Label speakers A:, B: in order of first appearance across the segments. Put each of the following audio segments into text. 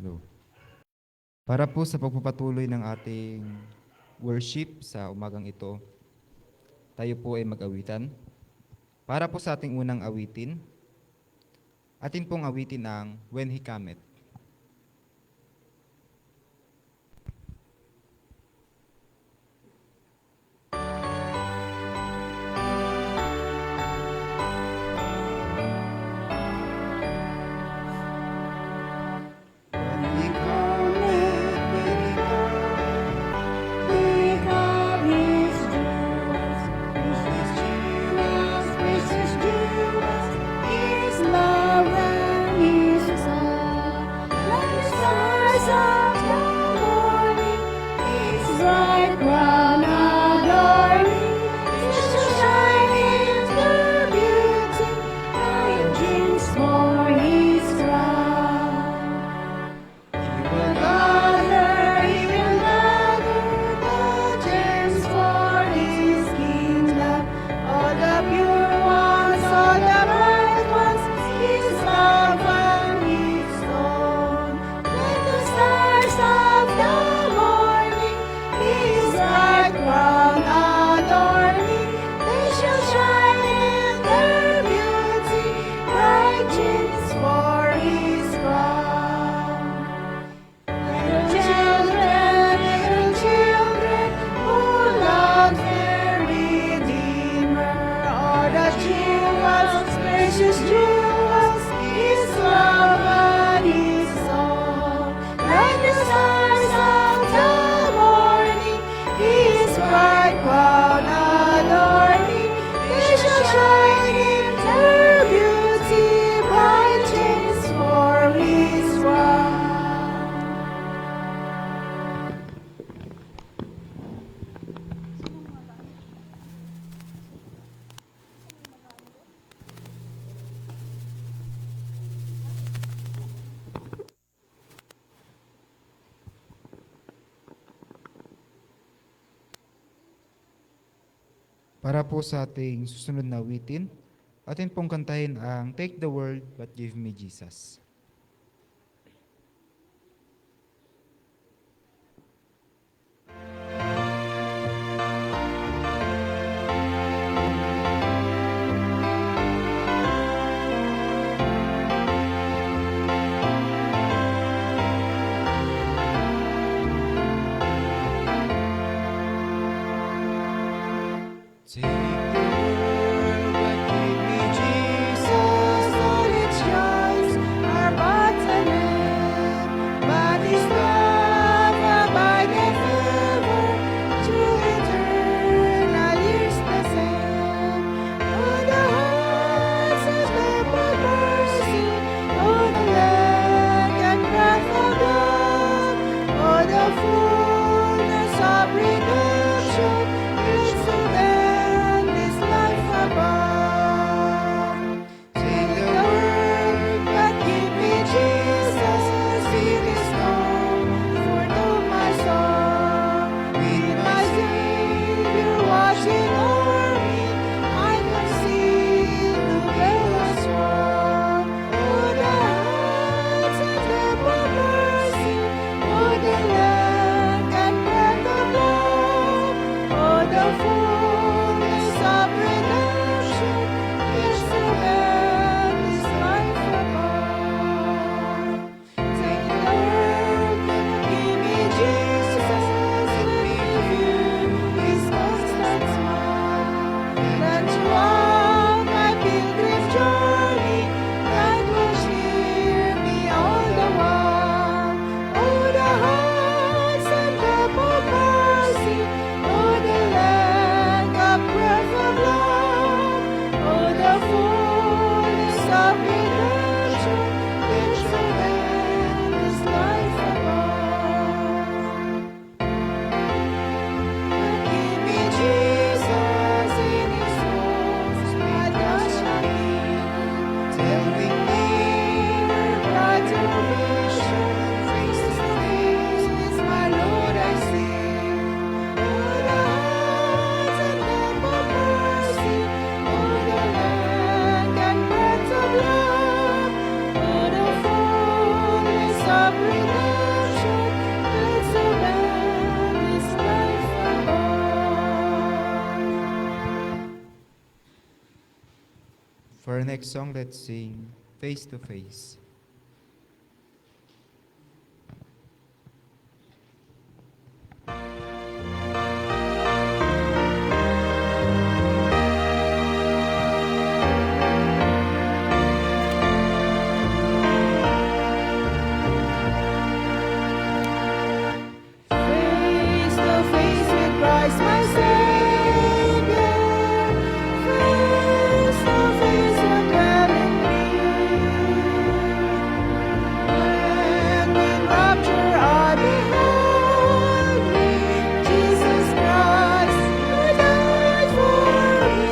A: Hello. Para po sa pagpapatuloy ng ating worship sa umagang ito, tayo po ay mag-awitan. Para po sa ating unang awitin, atin pong awitin ang When He Cometh. When He cometh, when He cometh,
B: Pick up his jewels, precious jewels, precious jewels, his love and his soul. Like the stars of the morning, his bright crown adorning, it shall shine in their beauty, virgins for his crown. He will gather the gems for his kingdom, all the pure ones, all the bright ones, his love and his own. Like the stars of the morning, his bright crown adorning, they shall shine in their beauty, bright gems for his crown. Little children, who love their Redeemer, all the jewels, precious jewels, his love and his soul. Like the stars of the morning, his bright crown adorning, they shall shine in their beauty, bright gems for his crown.
A: Para po sa ating susunod na awitin, atin pong kantahin ang Take the World But Give Me Jesus. Take the world, but give me Jesus.
B: All its joys are but an end, but His love abideth ever to eternal years the same. Oh, the hearts of the mercy, oh, the land and breath of love, oh, the fullness of redemption, it's to them this life above.
A: Take the
B: The world, but give me Jesus, it is comfort of my soul. With my Savior watching over me, I can see the veil's wall. Oh, the heights and depth of mercy, oh, the length and breadth of love, oh, the fullness of redemption, is to them this life above. Take the world, give me Jesus, let me view His constant smile. That throughout my pilgrim journey, God will cheer me all the while. Oh, the hearts and depth of mercy, oh, the land
A: For our next song, let's sing Face to Face.
B: Face to face with Christ my Savior, face to face and dwelling when with rapture I behold me, Jesus Christ, who died for me.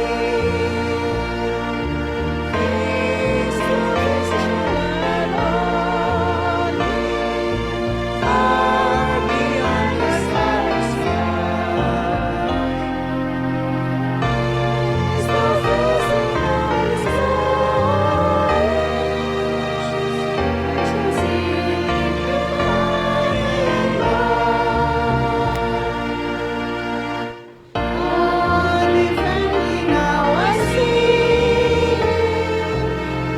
B: Face to face and on me. Far beyond the starry sky, face to face in His eyes, I shall see Him high and wide. Only faintly now I see Him,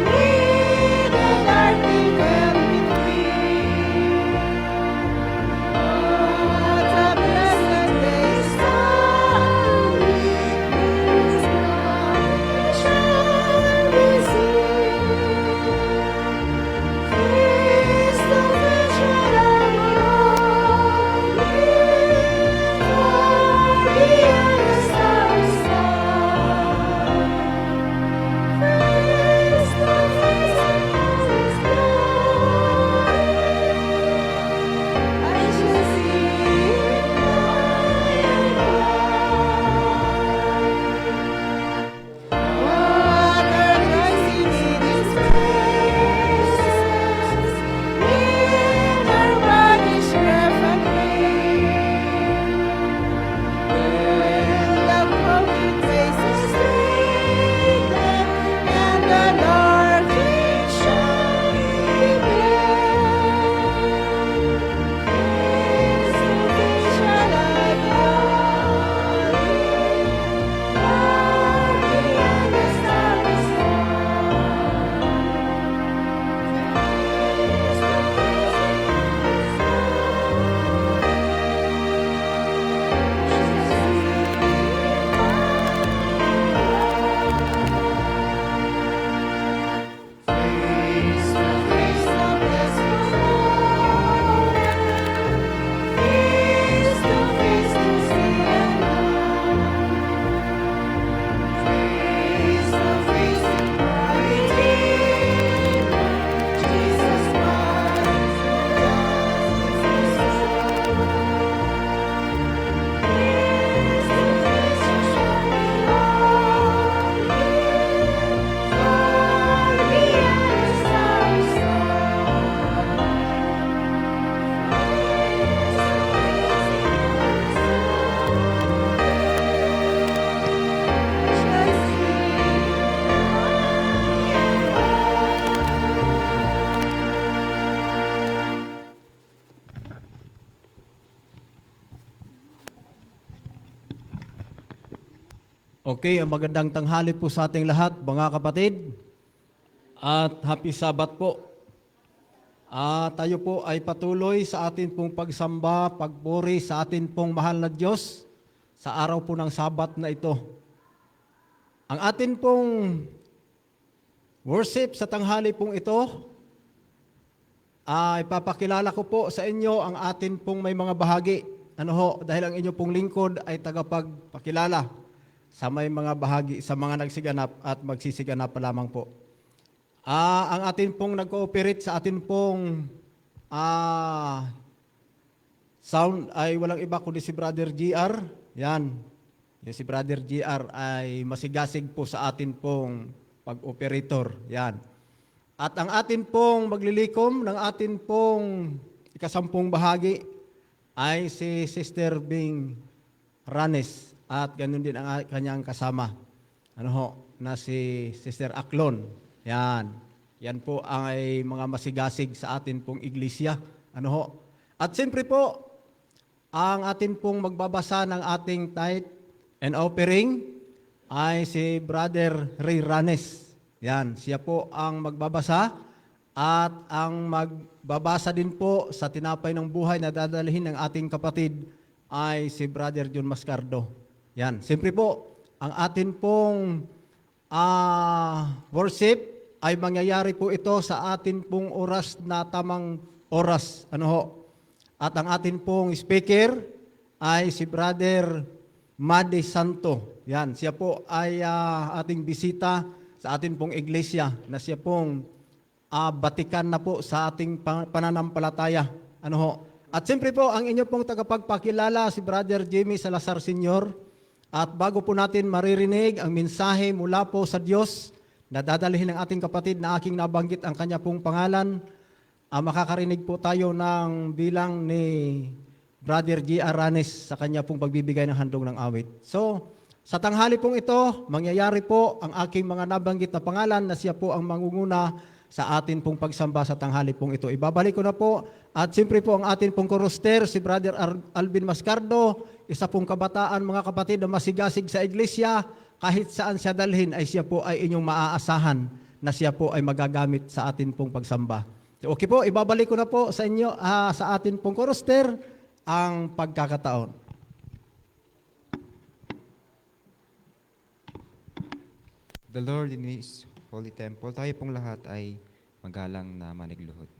B: with the darkly veil between. What a blessed day stand with His love shall be seen. Face to face shall I behold Him, far beyond the starry sky. Face to face in His glory, I shall see Him high and wide. What a rejoicing in His presence, with our bodies reft and pain. When the crooked places straighten, and the darkness shall be plain. Face to face shall I behold Him, far beyond the starry sky. Face to face in His face to face, the blessed Lord. Face to face to see and know. Face to face in our Redeemer, Jesus Christ, who died for us. Face to face we shall behold Him, far beyond the starry sky.
C: Okay, ang magandang tanghali po sa ating lahat, mga kapatid. At happy Sabat po. Tayo po ay patuloy sa atin pong pagsamba, pagpuri sa atin pong mahal na Diyos sa araw po ng Sabat na ito. Ang atin pong worship sa tanghali pong ito ay papakilala ko po sa inyo ang atin pong may mga bahagi. Dahil ang inyo pong lingkod ay tagapagpakilala sa may mga bahagi, sa mga nagsiganap at magsisiganap pa lamang po. Ang atin pong nag-cooperate sa atin pong sound ay walang iba kundi si Brother GR. Yan. Yung si Brother GR ay masigasig po sa atin pong pag-operator. Yan. At ang atin pong maglilikom ng atin pong ikasampung bahagi ay si Sister Bing Ranes. At ganun din ang kanyang kasama. Na si Sister Aklon. Yan. Yan po ay mga masigasig sa atin pong iglesia. At siyempre po, ang atin pong magbabasa ng ating tithe and offering ay si Brother Ray Ranes. Yan, siya po ang magbabasa at ang magbabasa din po sa tinapay ng buhay na dadalhin ng ating kapatid ay si Brother John Mascardo. Yan, siyempre po, ang atin pong worship ay mangyayari po ito sa atin pong oras na tamang oras. Ano ho? At ang atin pong speaker ay si Brother Made Santo. Yan, siya po ay ating bisita sa atin pong iglesia na siya pong batikan na po sa ating pananampalataya. Ano ho? At siyempre po, ang inyo pong tagapagpakilala si Brother Jimmy Salazar Sr. At bago po natin maririnig ang mensahe mula po sa Diyos na dadalhin ng ating kapatid na aking nabanggit ang kanya pong pangalan, makakarinig po tayo ng bilang ni Brother G. Aranes sa kanya pong pagbibigay ng handog ng awit. So, sa tanghali pong ito, mangyayari po ang aking mga nabanggit na pangalan na siya po ang mangunguna sa atin pong pagsamba sa tanghali pong ito. Ibabalik ko na po at siyempre po ang atin pong koroster, si Brother Alvin Mascardo, isa pong kabataan mga kapatid na masigasig sa iglesia, kahit saan siya dalhin ay siya po ay inyong maaasahan na siya po ay magagamit sa atin pong pagsamba. Okay po, ibabalik ko na po sa inyo, sa atin pong koroster, ang pagkakataon.
A: The Lord in His Holy Temple, tayo pong lahat ay magalang na manigluhod.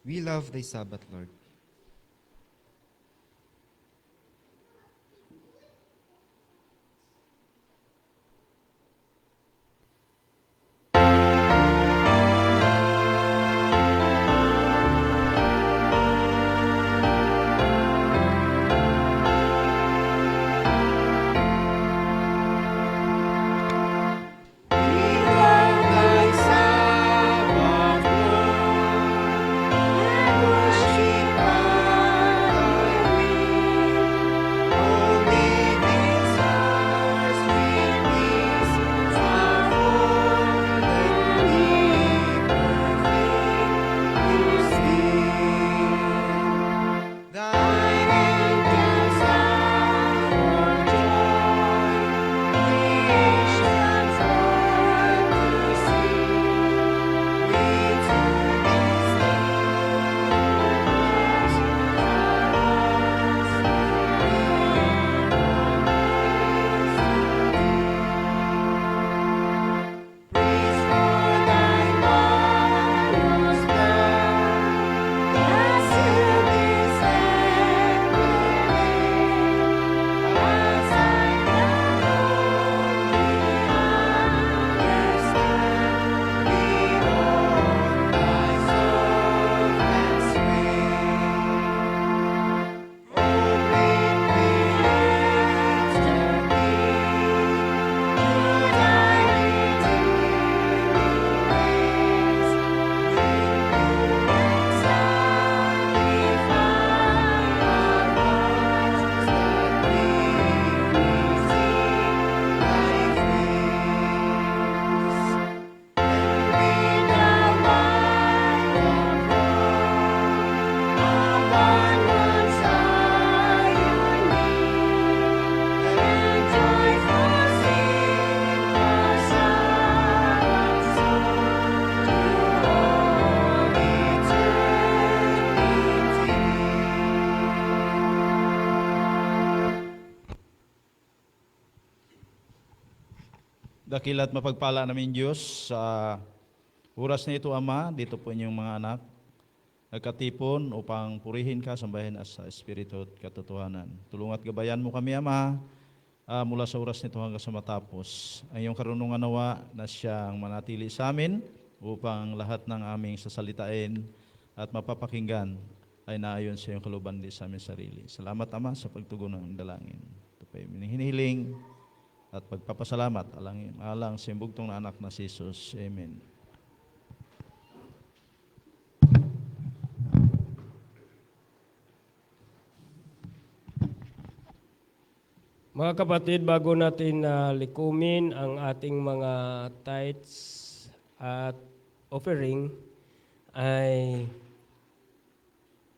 A: We love Thy Sabbath, Lord.
B: We love Thy Sabbath, Lord, and worship
D: Dakila't mapagpala namin Diyos sa oras na ito, Ama, dito po inyong mga anak, nagkatipon upang purihin ka, sambahin sa Espiritu at katotohanan. Tulungan at gabayan mo kami, Ama, mula sa oras nito hanggang sa matapos. Ang iyong karunungan nawa na siyang manatili sa amin upang lahat ng aming sasalitain at mapapakinggan ay naayon sa iyong kalooban din sa aming sarili. Salamat, Ama, sa pagtugon ng dalangin. Ito pa yung hinihiling at pagpapasalamat alang sa iyong bugtong na anak na si Jesus. Amen.
E: Mga kapatid, bago natin likumin ang ating mga tithes at offering, ay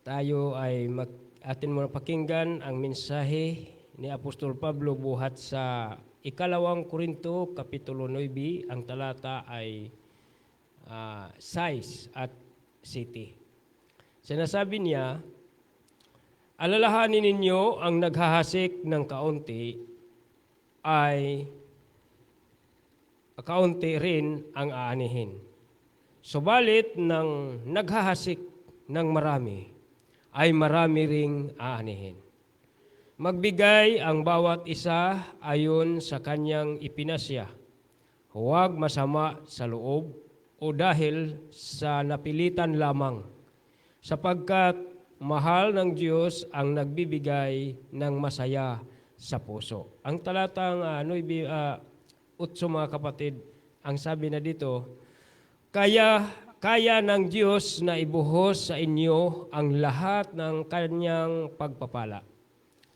E: tayo ay atin muna pakinggan ang mensahe ni Apostol Pablo buhat sa 2 Korinto, Kapitulo 9, ang talata ay 6 at 7. Sinasabi niya, alalahanin ninyo ang naghahasik ng kaunti ay kaunti rin ang aanihin. Subalit ng naghahasik ng marami ay marami ring aanihin. Magbigay ang bawat isa ayon sa kanyang ipinasya. Huwag masama sa loob o dahil sa napilitan lamang, sapagkat mahal ng Diyos ang nagbibigay ng masaya sa puso. Ang talatang 8, mga kapatid, ang sabi na dito, kaya ng Diyos na ibuhos sa inyo ang lahat ng kanyang pagpapala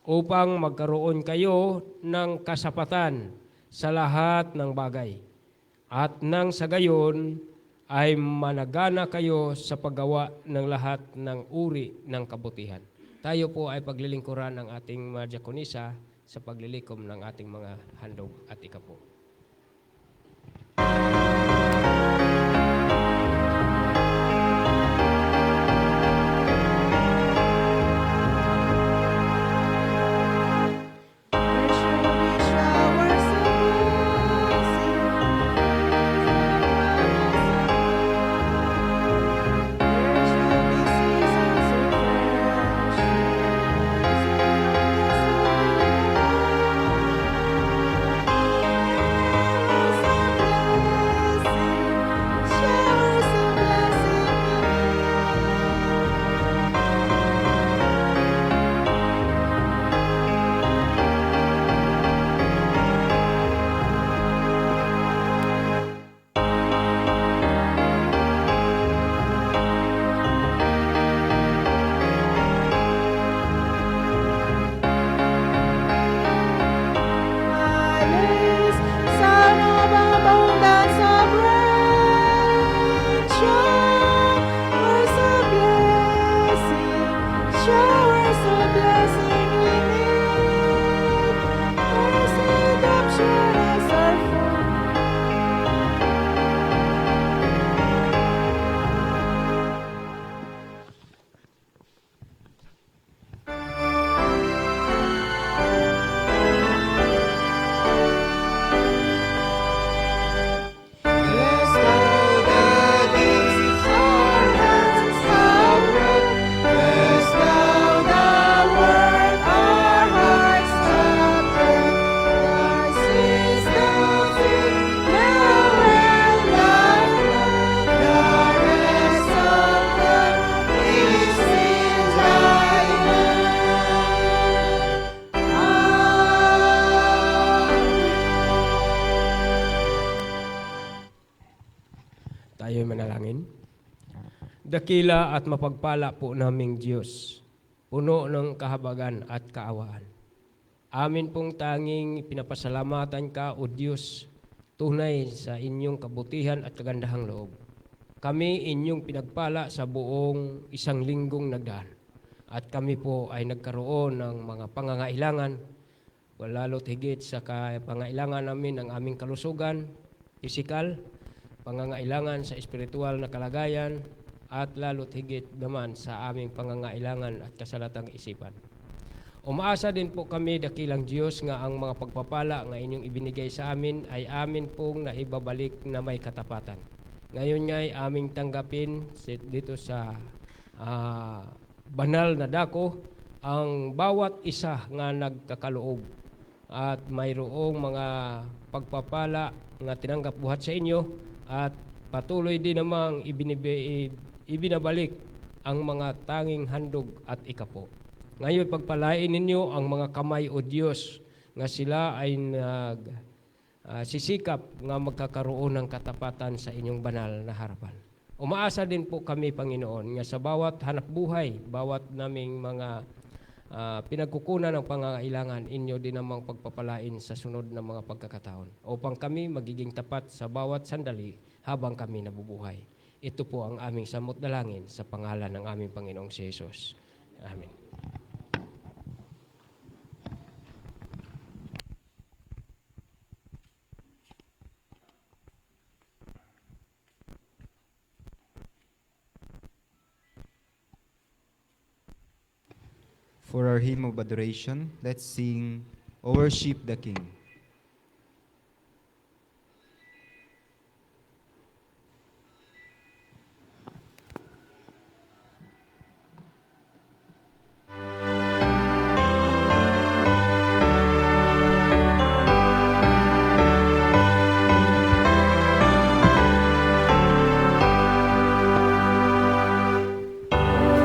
E: upang magkaroon kayo ng kasapatan sa lahat ng bagay. At nang sa gayon ay managana kayo sa paggawa ng lahat ng uri ng kabutihan. Tayo po ay paglilingkuran ng ating mga diakonisa sa paglilikom ng ating mga handog at ikapo. Tayo manalangin. Dakila at mapagpala po naming Diyos, puno ng kahabagan at kaawaan. Amin pong tanging pinapasalamatan ka, O Diyos, tunay sa inyong kabutihan at kagandahang loob. Kami inyong pinagpala sa buong isang linggong nagdaan. At kami po ay nagkaroon ng mga pangangailangan, lalo't higit sa pangailangan namin ng aming kalusugan, pisikal, pangangailangan sa espiritual na kalagayan, at lalo't higit naman sa aming pangangailangan at kasalatang isipan. Umaasa din po kami, dakilang Diyos, nga ang mga pagpapala nga inyong ibinigay sa amin ay amin pong naibabalik na may katapatan. Ngayon nga ay aming tanggapin dito sa banal na dako ang bawat isa nga nagkakaloob at mayroong mga pagpapala nga tinanggap buhat sa inyo at patuloy din namang ibinabalik ang mga tanging handog at ikapo. Ngayon pagpalain ninyo ang mga kamay o Diyos nga sila ay sisikap nga magkakaroon ng katapatan sa inyong banal na harapan. Umaasa din po kami, Panginoon, nga sa bawat hanap buhay, bawat naming mga pinagkukunan ng pangangailangan, inyo din namang pagpapalain sa sunod na mga pagkakataon upang kami magiging tapat sa bawat sandali habang kami nabubuhay. Ito po ang aming samot dalangin sa pangalan ng aming Panginoong si Jesus. Amen.
A: For our hymn of adoration, let's sing O Worship the King.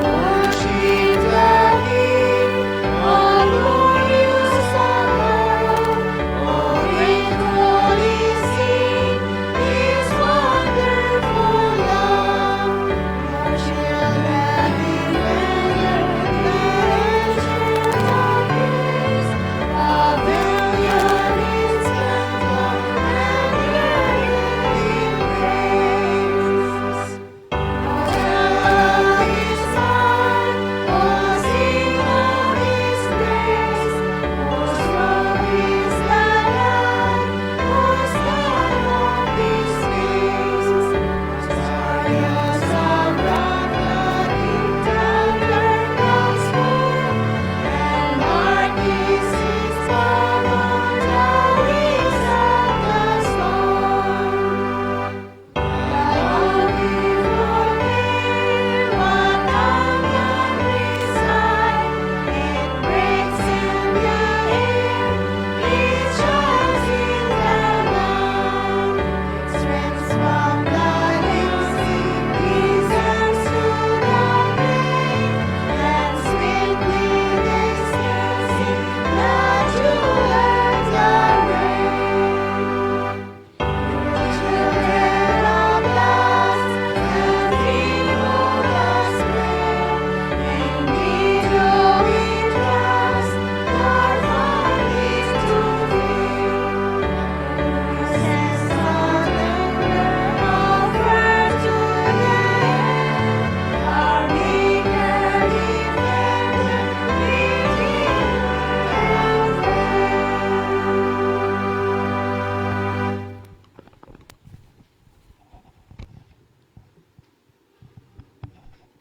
B: Worship the King, all who use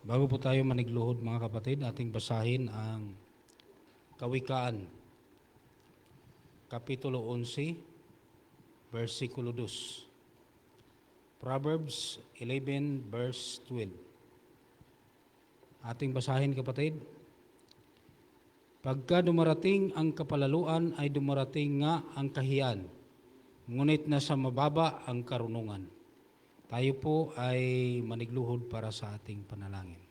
F: Bago po tayo manigluhod mga kapatid, ating basahin ang Kawikaan, Kapitulo 11, versikulo 2. Proverbs 11, verse 12. Ating basahin kapatid. Pagka dumarating ang kapalaluan ay dumarating nga ang kahiyan, ngunit nasa mababa ang karunungan. Tayo po ay manigluhod para sa ating panalangin.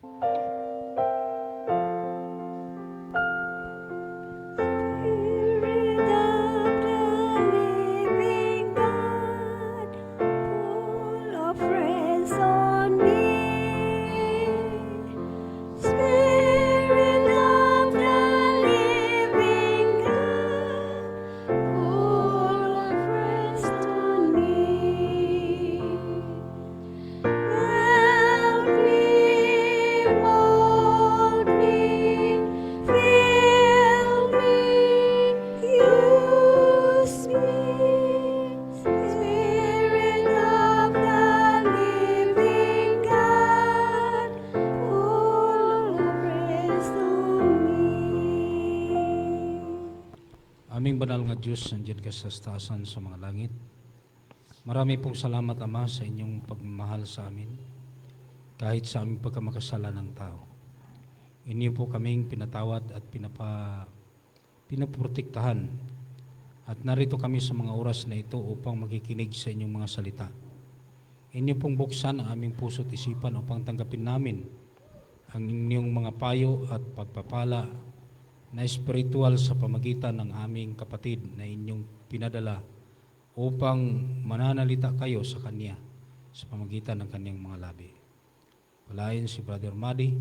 B: Spirit of the living God, fall afresh on me. Spirit of the living God, fall afresh on me.
F: nga Diyos, nandiyan ka sa taasan sa mga langit. Marami pong salamat, Ama, sa inyong pagmamahal sa amin, kahit sa aming pagkamakasala ng tao. Inyo po kaming pinatawad at pinaprotektahan. At narito kami sa mga oras na ito upang makikinig sa inyong mga salita. Inyo pong buksan ang aming puso't isipan upang tanggapin namin ang inyong mga payo at pagpapala na espiritual sa pamagitan ng aming kapatid na inyong pinadala upang mananalita kayo sa Kanya sa pamagitan ng Kanyang mga labi. Palain si Brother Madi,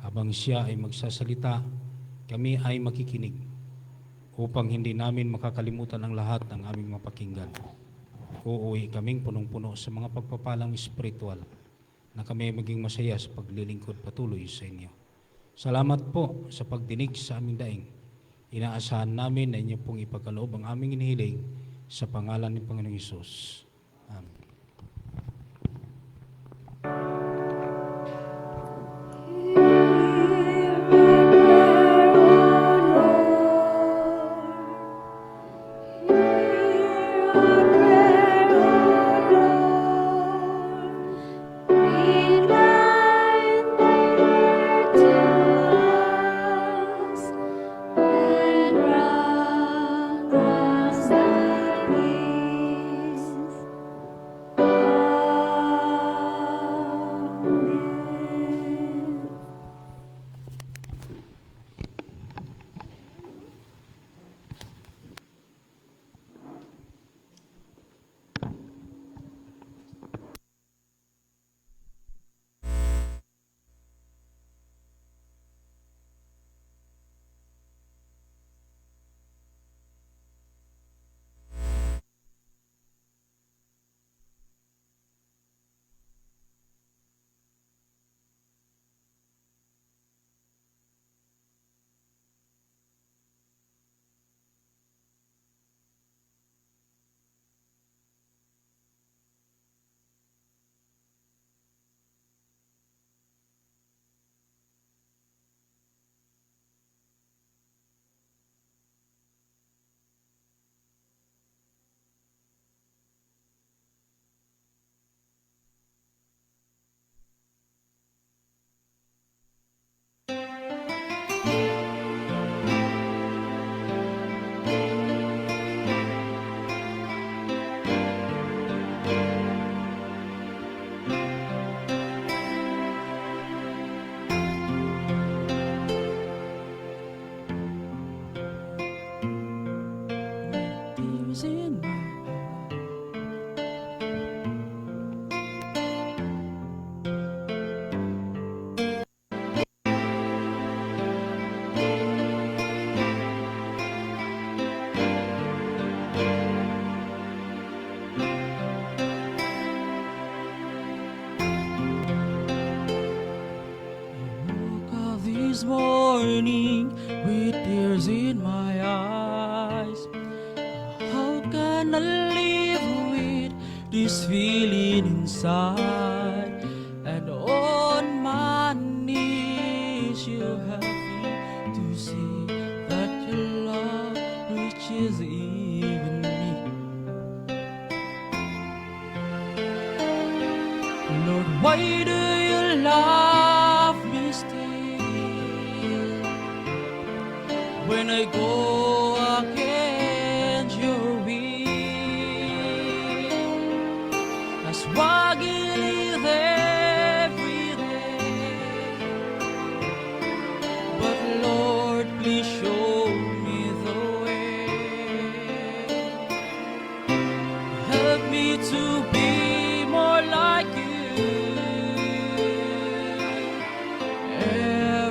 F: habang siya ay magsasalita, kami ay makikinig upang hindi namin makakalimutan ang lahat ng aming mapakinggan. Uuwi kaming punong-puno sa mga pagpapalang espiritual na kami maging masaya sa paglilingkod patuloy sa inyo. Salamat po sa pagdinig sa aming daing. Inaasahan namin na inyo pong ipagkaloob ang aming inihiling sa pangalan ng Panginoong Hesus. Amen.
B: Tears in my woke up this morning with tears in my eyes. How can I live with this feeling inside? And on my knees you help me to see that your love reaches even me. Lord, why do you love me still? When I go against your will, I struggle every day. But Lord, please show me the way. Help me to be more like you.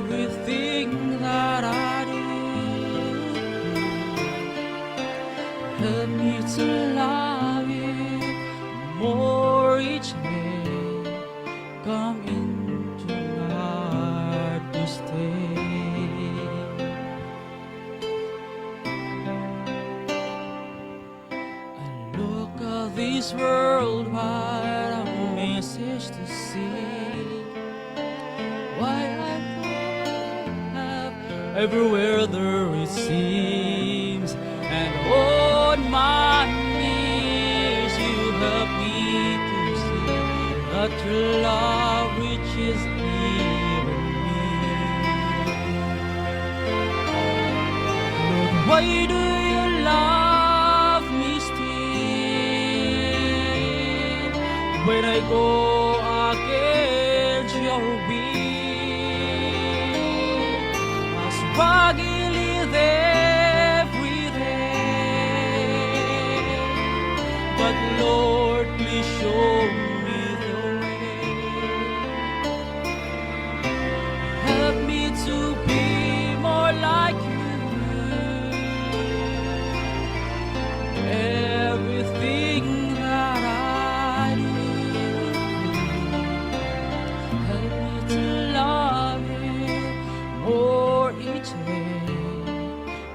B: Everything that I do, help me to love you more each day. Come into my heart to stay. I look at this world wide, a message to see. Why I have everywhere there it seems, and all
G: my knees, you help me to see that your love reaches even me. Lord, why do you love me still when I go against your will? I struggle with every day, but Lord, please show me the way. Help me to be more like you. Everything that I do, help me to love you more each day.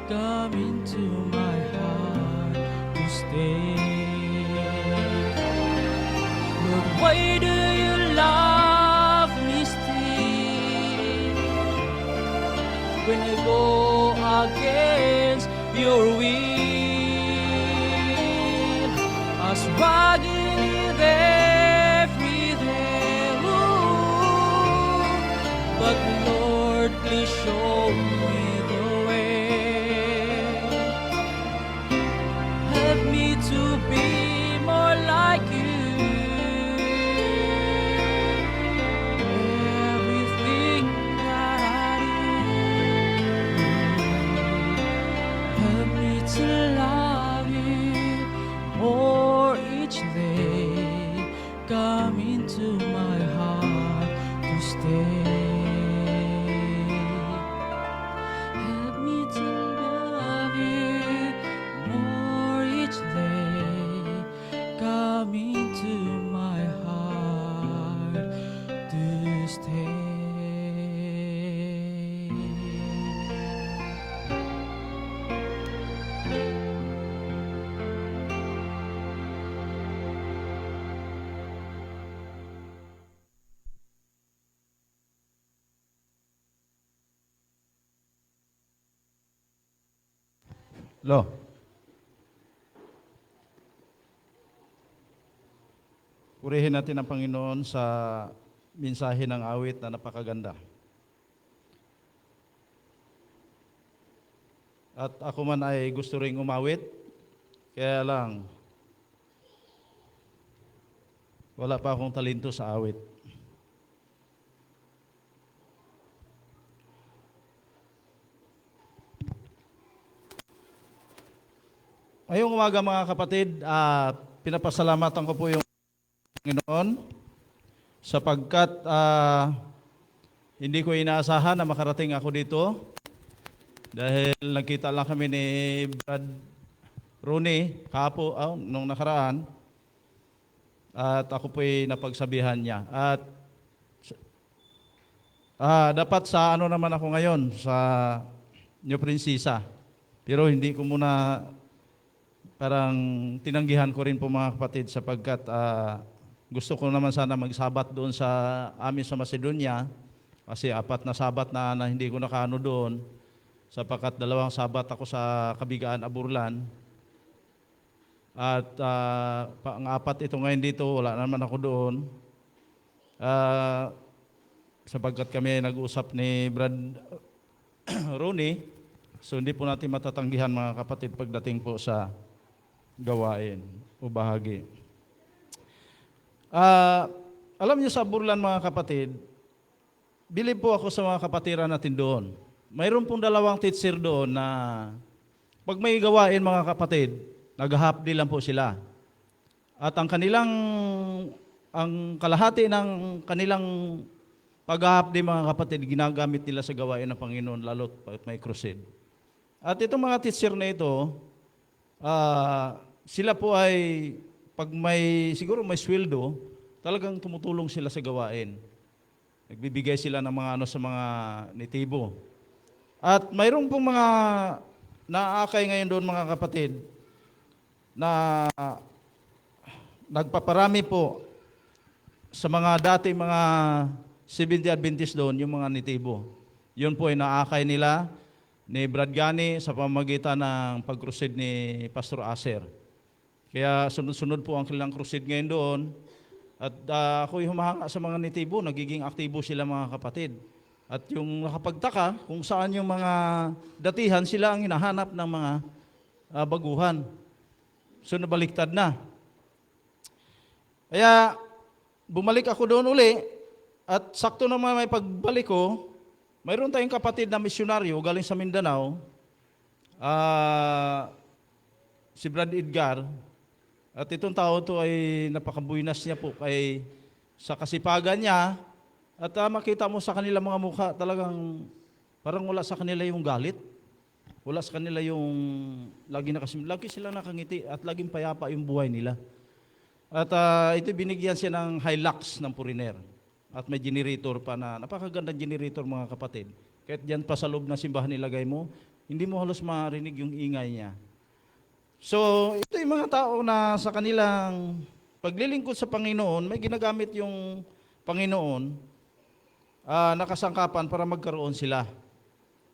G: Come into my heart to stay. Lord, why do you love me still when I go against your will? I struggle with every day, ooh, but Lord, please show me the way. Help me to be more like you. Everything that I do, help me to love you more each day. Come into my heart to stay. Help me to love you more each day. Come into my heart to stay.
D: Lo. Purihin natin ang Panginoon sa mensahe ng awit na napakaganda. At ako man ay gusto ring umawit, kaya lang wala pa akong talento sa awit. Ngayong umaga mga kapatid, pinapasalamatan ko po yung Panginoon sapagkat hindi ko inaasahan na makarating ako dito dahil nagkita lang kami ni Brad Rooney nung nakaraan at ako po'y napagsabihan niya. At dapat sa naman ako ngayon sa New Princesa, pero hindi ko muna parang tinanggihan ko rin po mga kapatid sapagkat gusto ko naman sana magsabat doon sa amin sa Macedonia kasi 4 na sabat na hindi ko nakaano doon sapagkat 2 sabat ako sa Kabigaan, Aburlan at pang-4 ito ngayon dito, wala naman ako doon sapagkat kami nag-usap ni Brad Rooney, so hindi po natin matatanggihan mga kapatid pagdating po sa gawain o bahagi. Alam niyo sa Burlan mga kapatid, bilib po ako sa mga kapatiran natin doon. Mayroon pong 2 teacher doon na pag may gawain mga kapatid, nag-half-day lang po sila. At ang kalahati ng kanilang pag-half-day mga kapatid, ginagamit nila sa gawain ng Panginoon, lalo't pag may crusade. At itong mga teacher na ito, sila po ay pag siguro may sweldo, talagang tumutulong sila sa gawain. Nagbibigay sila ng mga sa mga nitibo. At mayroon pong mga naakay ngayon doon mga kapatid na nagpaparami po sa mga dating mga Seventh-day Adventist doon, yung mga nitibo. Yun po ay naakay nila ni Brad Gani sa pamamagitan ng pag-crusade ni Pastor Aser. Kaya sunod-sunod po ang kanilang crusade ngayon doon. At ako'y humahanga sa mga nitibo, nagiging aktibo sila mga kapatid. At yung nakapagtaka kung saan yung mga datihan, sila ang hinahanap ng mga baguhan. So nabaliktad na. Kaya bumalik ako doon uli at sakto naman may pagbalik ko, mayroon tayong kapatid na misyonaryo galing sa Mindanao, si Brad Edgar. At itong tao to ay napakabuinas niya po kay sa kasipagan niya. At makita mo sa kanila mga mukha, talagang parang wala sa kanila yung galit. Wala sa kanila yung lagi sila nakangiti at laging payapa yung buhay nila. At ito binigyan siya ng Hilux ng Puriner. At may generator pa na, napakagandang generator mga kapatid. Kahit dyan pa sa loob ng simbahan nilagay mo, hindi mo halos marinig yung ingay niya. So, ito yung mga tao na sa kanilang paglilingkod sa Panginoon, may ginagamit yung Panginoon nakasangkapan para magkaroon sila.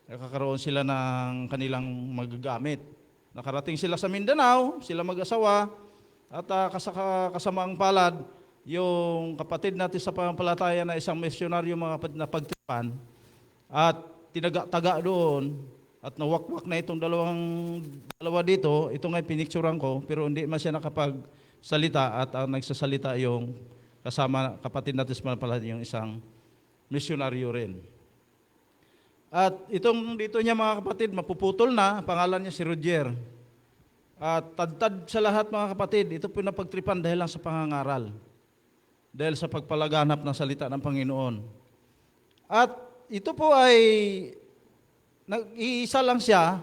D: Nakakaroon sila ng kanilang magagamit. Nakarating sila sa Mindanao, sila mag-asawa, at kasamaang palad, yung kapatid natin sa panampalataya na isang misyonaryo mga kapatid na pagtripan, at tinaga-taga doon, at nawakwak na itong dalawa dito, ito nga pinicturan ko, pero hindi man siya nakapagsalita, at nagsasalita yung kasama kapatid natin sa panampalataya, yung isang misyonaryo rin. At itong dito niya mga kapatid, mapuputol na, pangalan niya si Roger. At tad-tad sa lahat mga kapatid, ito po napagtripan dahil lang sa pangangaral. Dahil sa pagpalaganap ng salita ng Panginoon. At ito po ay, nag-iisa lang siya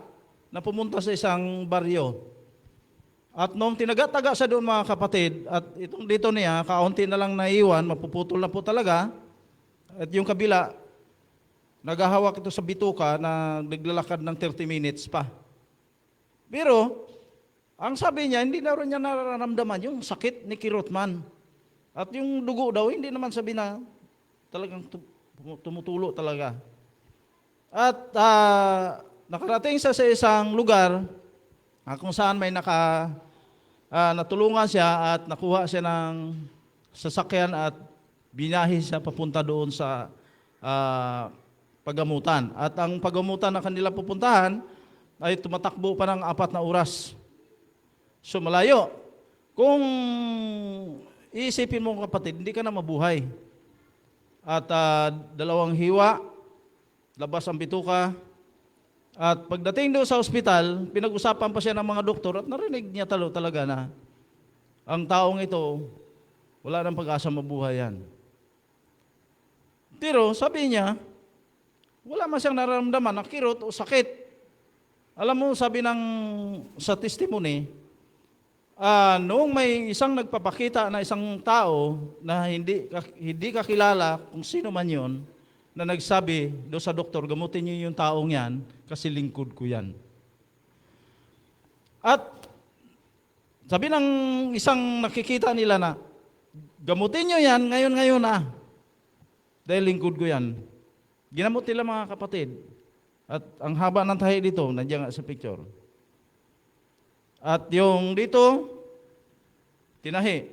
D: na pumunta sa isang baryo. At noong tinaga-taga sa doon mga kapatid, at itong dito niya, kaunti na lang naiwan, mapuputol na po talaga. At yung kabila, naghahawak ito sa bituka na naglalakad ng 30 minutes pa. Pero, ang sabi niya, hindi na rin niya nararamdaman yung sakit ni Kirotman. At yung dugo daw, hindi naman sabi na talagang tumutulo talaga. At nakarating sa isang lugar kung saan may natulungan siya at nakuha siya ng sasakyan at binahi siya papunta doon sa pagamutan. At ang pagamutan na kanila pupuntahan ay tumatakbo pa ng 4 na oras. So malayo. Kung iisipin mo kapatid, hindi ka na mabuhay. At 2 hiwa, labas ang bituka. At pagdating doon sa ospital, pinag-usapan pa siya ng mga doktor at narinig niya talaga na ang taong ito, wala nang pag-asa mabuhay yan. Pero sabi niya, wala man siyang nararamdaman na kirot o sakit. Alam mo, sabi sa testimony, noong may isang nagpapakita na isang tao na hindi kakilala kung sino man yon, na nagsabi do sa doktor, gamutin niyo yung taong yan kasi lingkod ko yan. At sabi ng isang nakikita nila na, gamutin niyo yan ngayon dahil lingkod ko yan. Ginamot nila mga kapatid. At ang haba ng tahi dito, nandiyan nga sa picture. At yung dito, tinahi.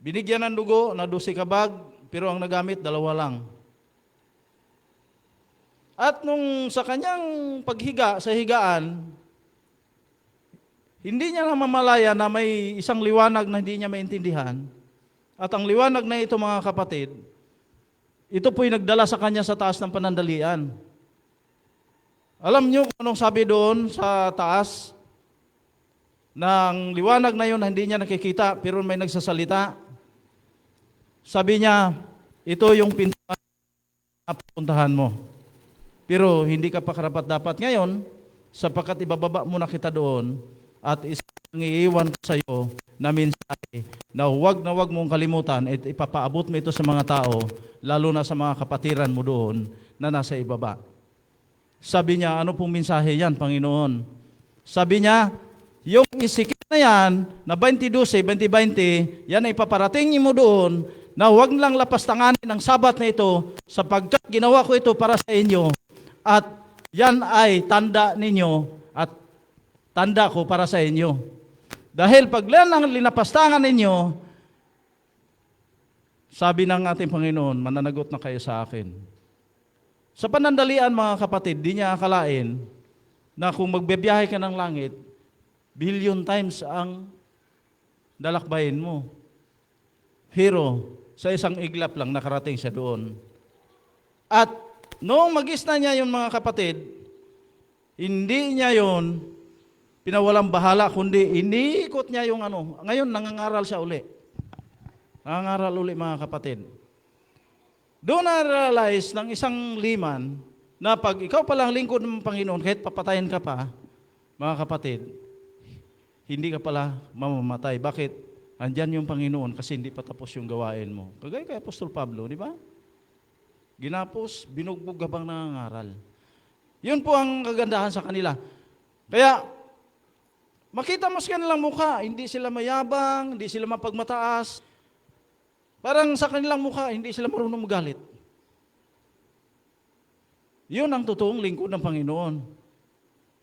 D: Binigyan ng dugo na 12 kabag, pero ang nagamit 2 lang. At nung sa kanyang paghiga sa higaan, hindi niya namamalaya na may isang liwanag na hindi niya maintindihan. At ang liwanag na ito mga kapatid, ito po'y nagdala sa kanya sa taas ng panandalian. Alam niyo kung anong sabi doon sa taas? Ng liwanag na yun, hindi niya nakikita, pero may nagsasalita. Sabi niya, ito yung pintuan na pupuntahan mo. Pero hindi ka pa karapat-dapat ngayon, sapagkat ibababa mo na kita doon, at isang iiwan ko sa iyo na mensahe na huwag mong kalimutan at ipapaabot mo ito sa mga tao, lalo na sa mga kapatiran mo doon na nasa ibaba. Sabi niya, ano pong mensahe yan, Panginoon? Sabi niya, yung isikip na yan, na 2012, 2020, yan ay paparating mo doon, na huwag lang lapastanganin ang sabat na ito, sapagkat ginawa ko ito para sa inyo, at Yan ay tanda ninyo at tanda ko para sa inyo. Dahil pag yan ang linapastangan ninyo, sabi ng ating Panginoon, mananagot na kayo sa akin. Sa panandalian mga kapatid, di niya akalain na kung magbibiyahe ka ng langit, billion times ang dalakbayin mo. Pero sa isang iglap lang nakarating siya doon. At noong mag-isna niya yung mga kapatid, hindi niya yon pinawalang bahala, kundi iniikot niya yung ano. Ngayon, nangangaral siya uli. Nangangaral uli mga kapatid. Doon na-realize ng isang liman na pag ikaw palang lingkod ng Panginoon, kahit papatayin ka pa, mga kapatid, hindi ka pala mamamatay. Bakit? Andyan yung Panginoon kasi hindi pa tapos yung gawain mo. Kagaya kay Apostol Pablo, di ba? Ginapos, binugbog habang nangangaral. Yun po ang kagandahan sa kanila. Kaya, makita mo sa kanilang mukha, hindi sila mayabang, hindi sila mapagmataas. Parang sa kanilang mukha, hindi sila marunong magalit. Yun ang totoong lingkod ng Panginoon.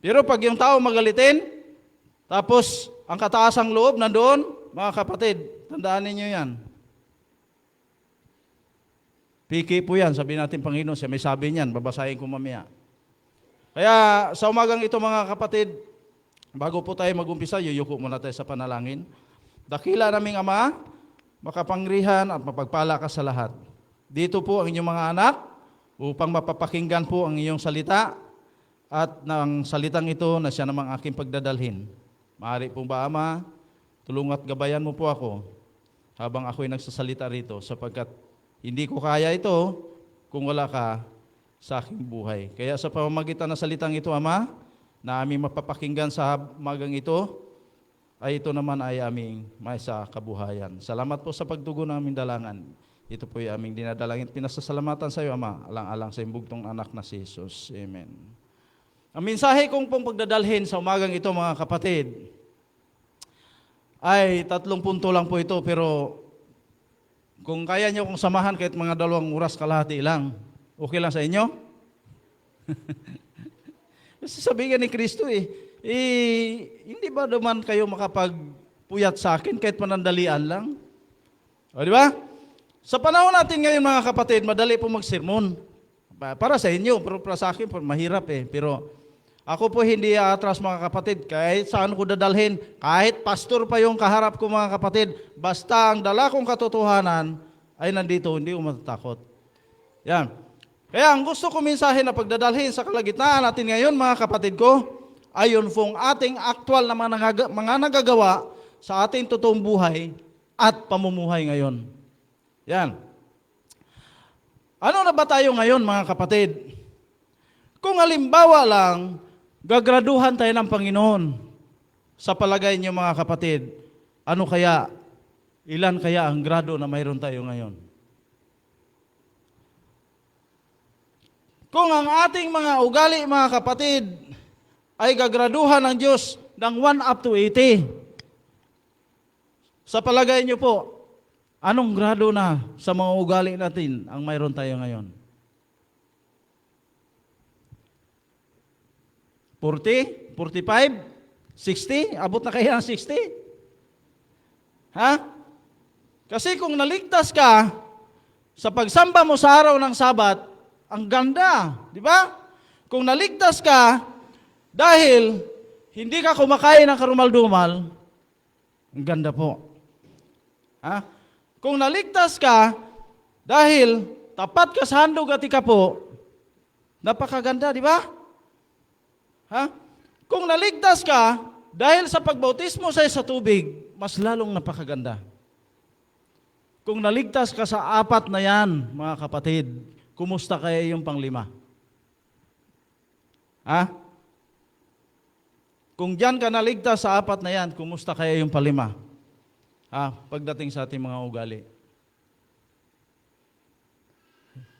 D: Pero pag yung tao magalitin, tapos ang kataasang loob nandoon, mga kapatid, tandaan ninyo yan. Piki po yan, sabi natin Panginoon, siya may sabi niyan, babasahin ko mamaya. Kaya sa umagang ito mga kapatid, bago po tayo mag-umpisa, yuyuko muna tayo sa panalangin. Dakila naming Ama, makapangrihan at mapagpala ka sa lahat. Dito po ang inyong mga anak, upang mapapakinggan po ang iyong salita, at ng salitang ito na siya namang aking pagdadalhin. Maaari po ba, Ama, tulungan at gabayan mo po ako habang ako'y nagsasalita rito, sapagkat hindi ko kaya ito kung wala ka sa aking buhay. Kaya sa pamamagitan ng salitang ito, Ama, na aming mapapakinggan sa magang ito, ay ito naman ay aming may sa kabuhayan. Salamat po sa pagtugon ng aming dalangan. Ito po yung aming dinadalangin. Pinasasalamatan sa iyo, Ama, alang-alang sa imbugtong anak na si Jesus. Amen. Ang mensahe kong pong pagdadalhin sa umagang ito, mga kapatid, ay 3 punto lang po ito, pero kung kaya nyo kong samahan kahit mga 2 oras kalahati lang, okay lang sa inyo? Kasi sabihin ni Kristo hindi ba naman kayo makapagpuyat sa akin kahit panandalian lang? O di ba? Sa panahon natin ngayon mga kapatid, madali po magsermon. Para sa inyo, pero para sa akin, mahirap Pero ako po hindi atras mga kapatid, kahit saan ko dadalhin, kahit pastor pa yung kaharap ko mga kapatid, basta ang dala kong katotohanan ay nandito, hindi ko matatakot. Yan. Kaya ang gusto ko mensahe na pagdadalhin sa kalagitnaan natin ngayon mga kapatid ko, ayon pong ating aktual na mga nagagawa sa ating totoong buhay at pamumuhay ngayon. Yan. Ano na ba tayo ngayon mga kapatid? Kung halimbawa lang, gagraduhan tayo ng Panginoon, sa palagay niyo mga kapatid, ano kaya, ilan kaya ang grado na mayroon tayo ngayon? Kung ang ating mga ugali mga kapatid, ay gagraduhan ng Diyos ng 1 up to 80. Sa palagay niyo po, anong grado na sa mga ugali natin ang mayroon tayo ngayon? 40? 45? 60? Abot na kaya ang 60? Ha? Kasi kung naligtas ka sa pagsamba mo sa araw ng Sabat, ang ganda, di ba? Kung naligtas ka dahil hindi ka kumakain ng karumal-dumal, ang ganda po. Ha? Kung naligtas ka dahil tapat ka sa handog at ikapo, napakaganda, di ba? Ha? Kung naligtas ka dahil sa pagbautismo sa tubig, mas lalong napakaganda. Kung naligtas ka sa 4 na yan, mga kapatid, kumusta kaya yung pang-5? Ha? Kung diyan ka naligtas sa 4 na yan, kumusta kaya yung pang-5? Ha? Pagdating sa ating mga ugali.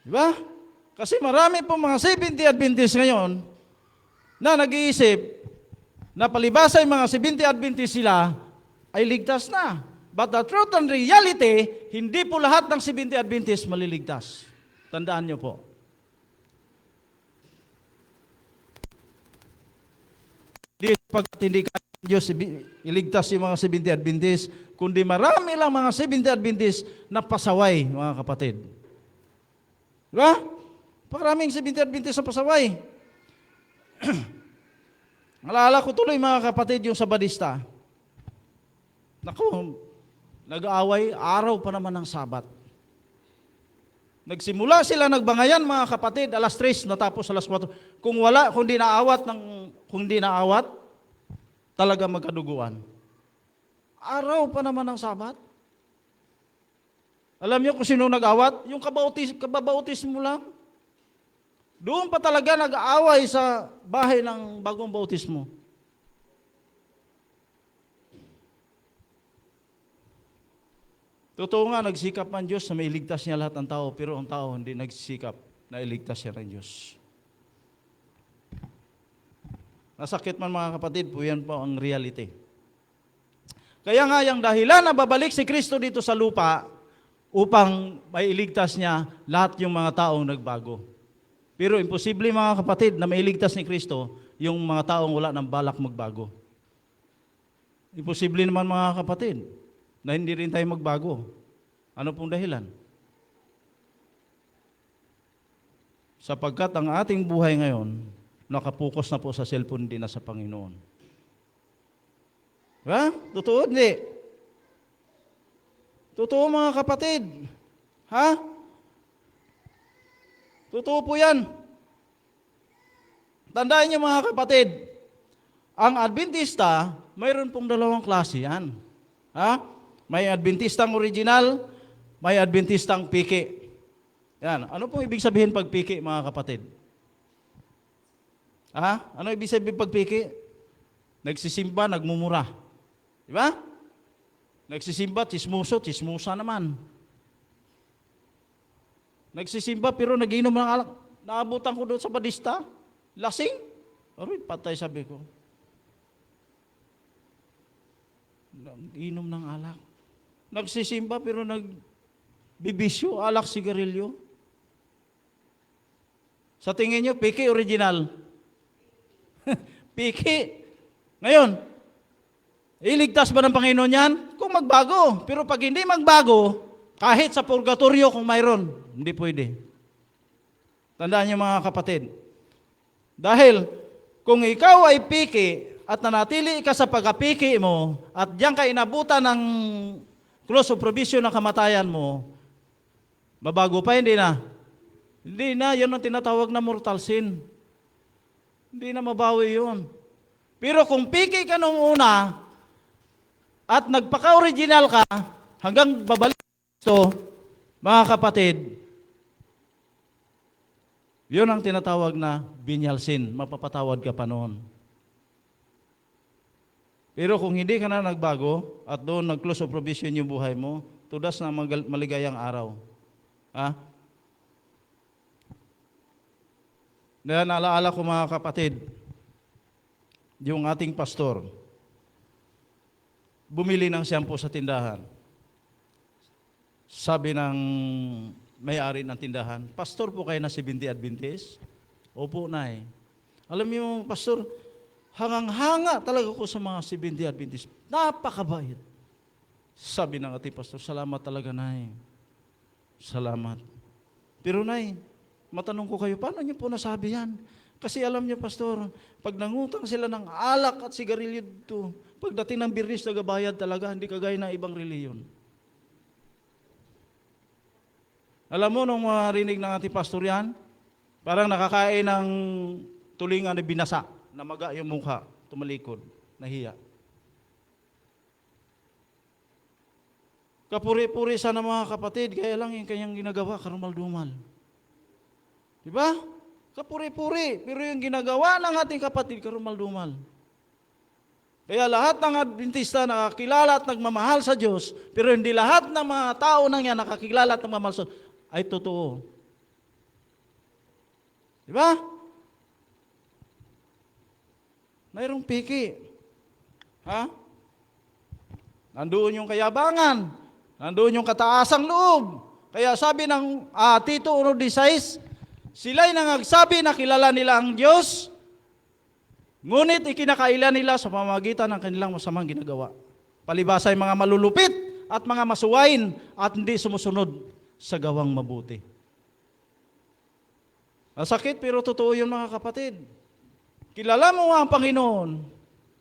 D: Diba? Kasi marami po mga 70 Adventists ngayon na nag-iisip na palibasa yung mga 70 Adventists sila ay ligtas na. But the truth and reality, hindi po lahat ng 70 Adventists maliligtas. Tandaan niyo po. Di pagkat hindi ka Diyos iligtas yung mga Seventh-day Adventist, kundi marami lang mga Seventh-day Adventist na pasaway, mga kapatid. Diba? Maraming Seventh-day Adventist na pasaway. Alala ko tuloy mga kapatid yung Sabadista. Naku, nag-aaway, araw pa naman ng Sabat. Nagsimula sila nagbangayan mga kapatid, alas 3, natapos alas 4. Kung di naawat, talaga magkaduguan. Araw pa naman ng Sabat. Alam niyo kung sino nag-awat? Yung kababautis mo lang. Doon pa talaga nag-aaway sa bahay ng bagong bautismo. Totoo nga, nagsikap man Diyos na mailigtas niya lahat ng tao, pero ang tao hindi nagsikap na iligtas siya ng Diyos. Nasakit man mga kapatid, po yan po ang reality. Kaya nga yung dahilan na babalik si Kristo dito sa lupa upang mailigtas niya lahat yung mga taong nagbago. Pero imposible mga kapatid na mailigtas ni Kristo yung mga taong wala ng balak magbago. Imposible naman mga kapatid na hindi rin tayo magbago. Ano pong dahilan? Sapagkat ang ating buhay ngayon, nakapokus na po sa cellphone, din na sa Panginoon. Ha? Totoo hindi? Totoo mga kapatid. Ha? Totoo po yan. Tandaan niyo mga kapatid, ang Adventista, mayroon pong dalawang klase yan. Ha? May Adventistang original, may Adventistang piki. Yan. Ano pong ibig sabihin pag piki, mga kapatid? Ha? Ano ibig sabihin pag piki? Nagsisimba, nagmumura. Di ba? Nagsisimba, chismusa naman. Nagsisimba pero nagiinom ng alak. Naabutan ko doon sa Badista. Lasing. Aroy, patay sabi ko. Inom ng alak. Nagsisimba pero nagbibisyo, alak, sigarilyo. Sa tingin nyo, piki original. Piki. Ngayon, iligtas ba ng Panginoon yan? Kung magbago. Pero pag hindi magbago, kahit sa purgatorio kung mayroon, hindi pwede. Tandaan niyo mga kapatid. Dahil kung ikaw ay piki at nanatili ka sa pagkapiki mo at diyan ka inabutan ng cross of provision ng kamatayan mo, mabago pa, hindi na. Hindi na, yun ang tinatawag na mortal sin. Hindi na mabawi yun. Pero kung piki ka nung una at nagpaka-original ka hanggang babalik ito, mga kapatid, yun ang tinatawag na venial sin. Mapapatawad ka pa noon. Pero kung hindi ka na nagbago at doon nag-close of provision yung buhay mo, tudas na maligayang araw. Ha? Dahil naalaala ko mga kapatid, yung ating pastor, bumili ng shampoo sa tindahan. Sabi ng may-ari ng tindahan, pastor po kayo na Seventh-day Adventist? Opo, nay. Alam niyo, pastor, hangang-hanga talaga ko sa mga Seventh-day Adventist. Napakabait. Sabi ng ating pastor, salamat talaga, nay. Salamat. Pero, nay, matanong ko kayo, paano niyo po nasabi yan? Kasi alam niyo, pastor, pag nangutang sila ng alak at sigarilyo dito, pagdating ng Birnis, nagabayad talaga, hindi kagaya ng ibang reliyon. Alam mo, nung marinig ng ating pastor yan, parang nakakain ng tulingan na binasa, na maga yung mukha, tumalikod, nahiya. Kapuri-puri sana mga kapatid, kaya lang yung kanyang ginagawa, karumal-dumal. Diba? Kapuri-puri, pero yung ginagawa ng ating kapatid, karumal-dumal. Kaya lahat ng Adventista nakakilala at nagmamahal sa Diyos, pero hindi lahat ng mga tao nang yan nakakilala at nagmamahal sa Diyos, ay totoo. Diba? Mayroong piki. Ha? Nandoon yung kayabangan. Nandoon yung kataasang loob. Kaya sabi ng Tito 1:16, sila'y nangagsabi na kilala nila ang Diyos, Ngunit ikinakaila nila sa pamamagitan ng kanilang masamang ginagawa. Palibasa ay mga malulupit at mga masuwain at hindi sumusunod sa gawang mabuti. Masakit pero totoo yun mga kapatid. Kilala mo ang Panginoon,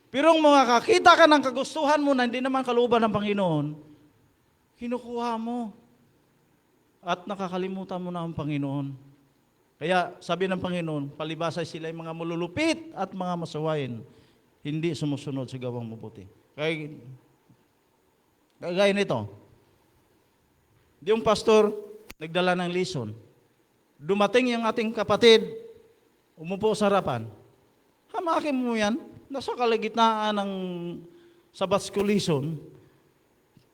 D: pero kung makakita ka ng kagustuhan mo na hindi naman kalooban ng Panginoon, kinukuha mo at nakakalimutan mo na ang Panginoon. Kaya sabi ng Panginoon, palibasa sila ay mga malulupit at mga masawain, hindi sumusunod sa gawang mabuti. Kagaya nito, yung pastor nagdala ng lison. Dumating yung ating kapatid, umupo sa harapan. Hamakin mo yan, nasa kalagitnaan ng Sabbath School lison.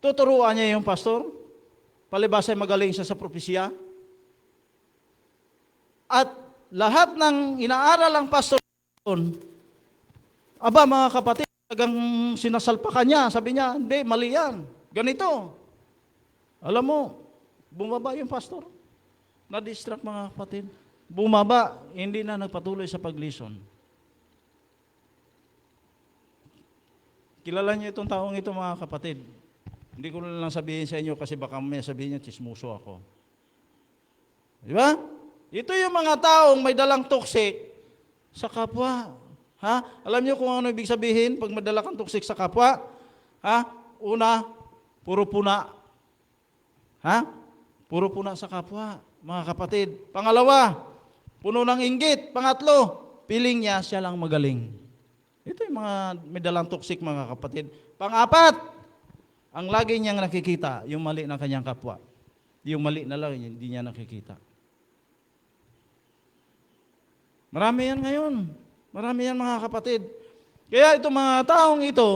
D: Tuturuan niya yung pastor, palibasa ay magaling siya sa propesya. At lahat ng inaaral ang pastor doon, aba mga kapatid, talagang sinasalpakan niya. Sabi niya, hindi, mali yan. Ganito. Alam mo, bumaba yung pastor. Na-distract mga kapatid. Bumaba, hindi na nagpatuloy sa paglison. Kilala niyo itong taong ito mga kapatid. Hindi ko na lang sabihin sa inyo kasi baka may sabihin niya, chismoso ako. Di ba? Ito yung mga taong may dalang toxic sa kapwa. Ha? Alam niyo kung ano ibig sabihin pag madala kang toxic sa kapwa? Ha? Una, puro puna. Ha? Puro puna sa kapwa, mga kapatid. Pangalawa, puno ng inggit. Pangatlo, piling niya siya lang magaling. Ito yung mga may dalang toxic mga kapatid. Pang-apat, ang lagi niyang nakikita, yung mali ng kanyang kapwa. Yung mali na lang, hindi niya nakikita. Marami yan ngayon. Marami yan mga kapatid. Kaya itong mga taong ito,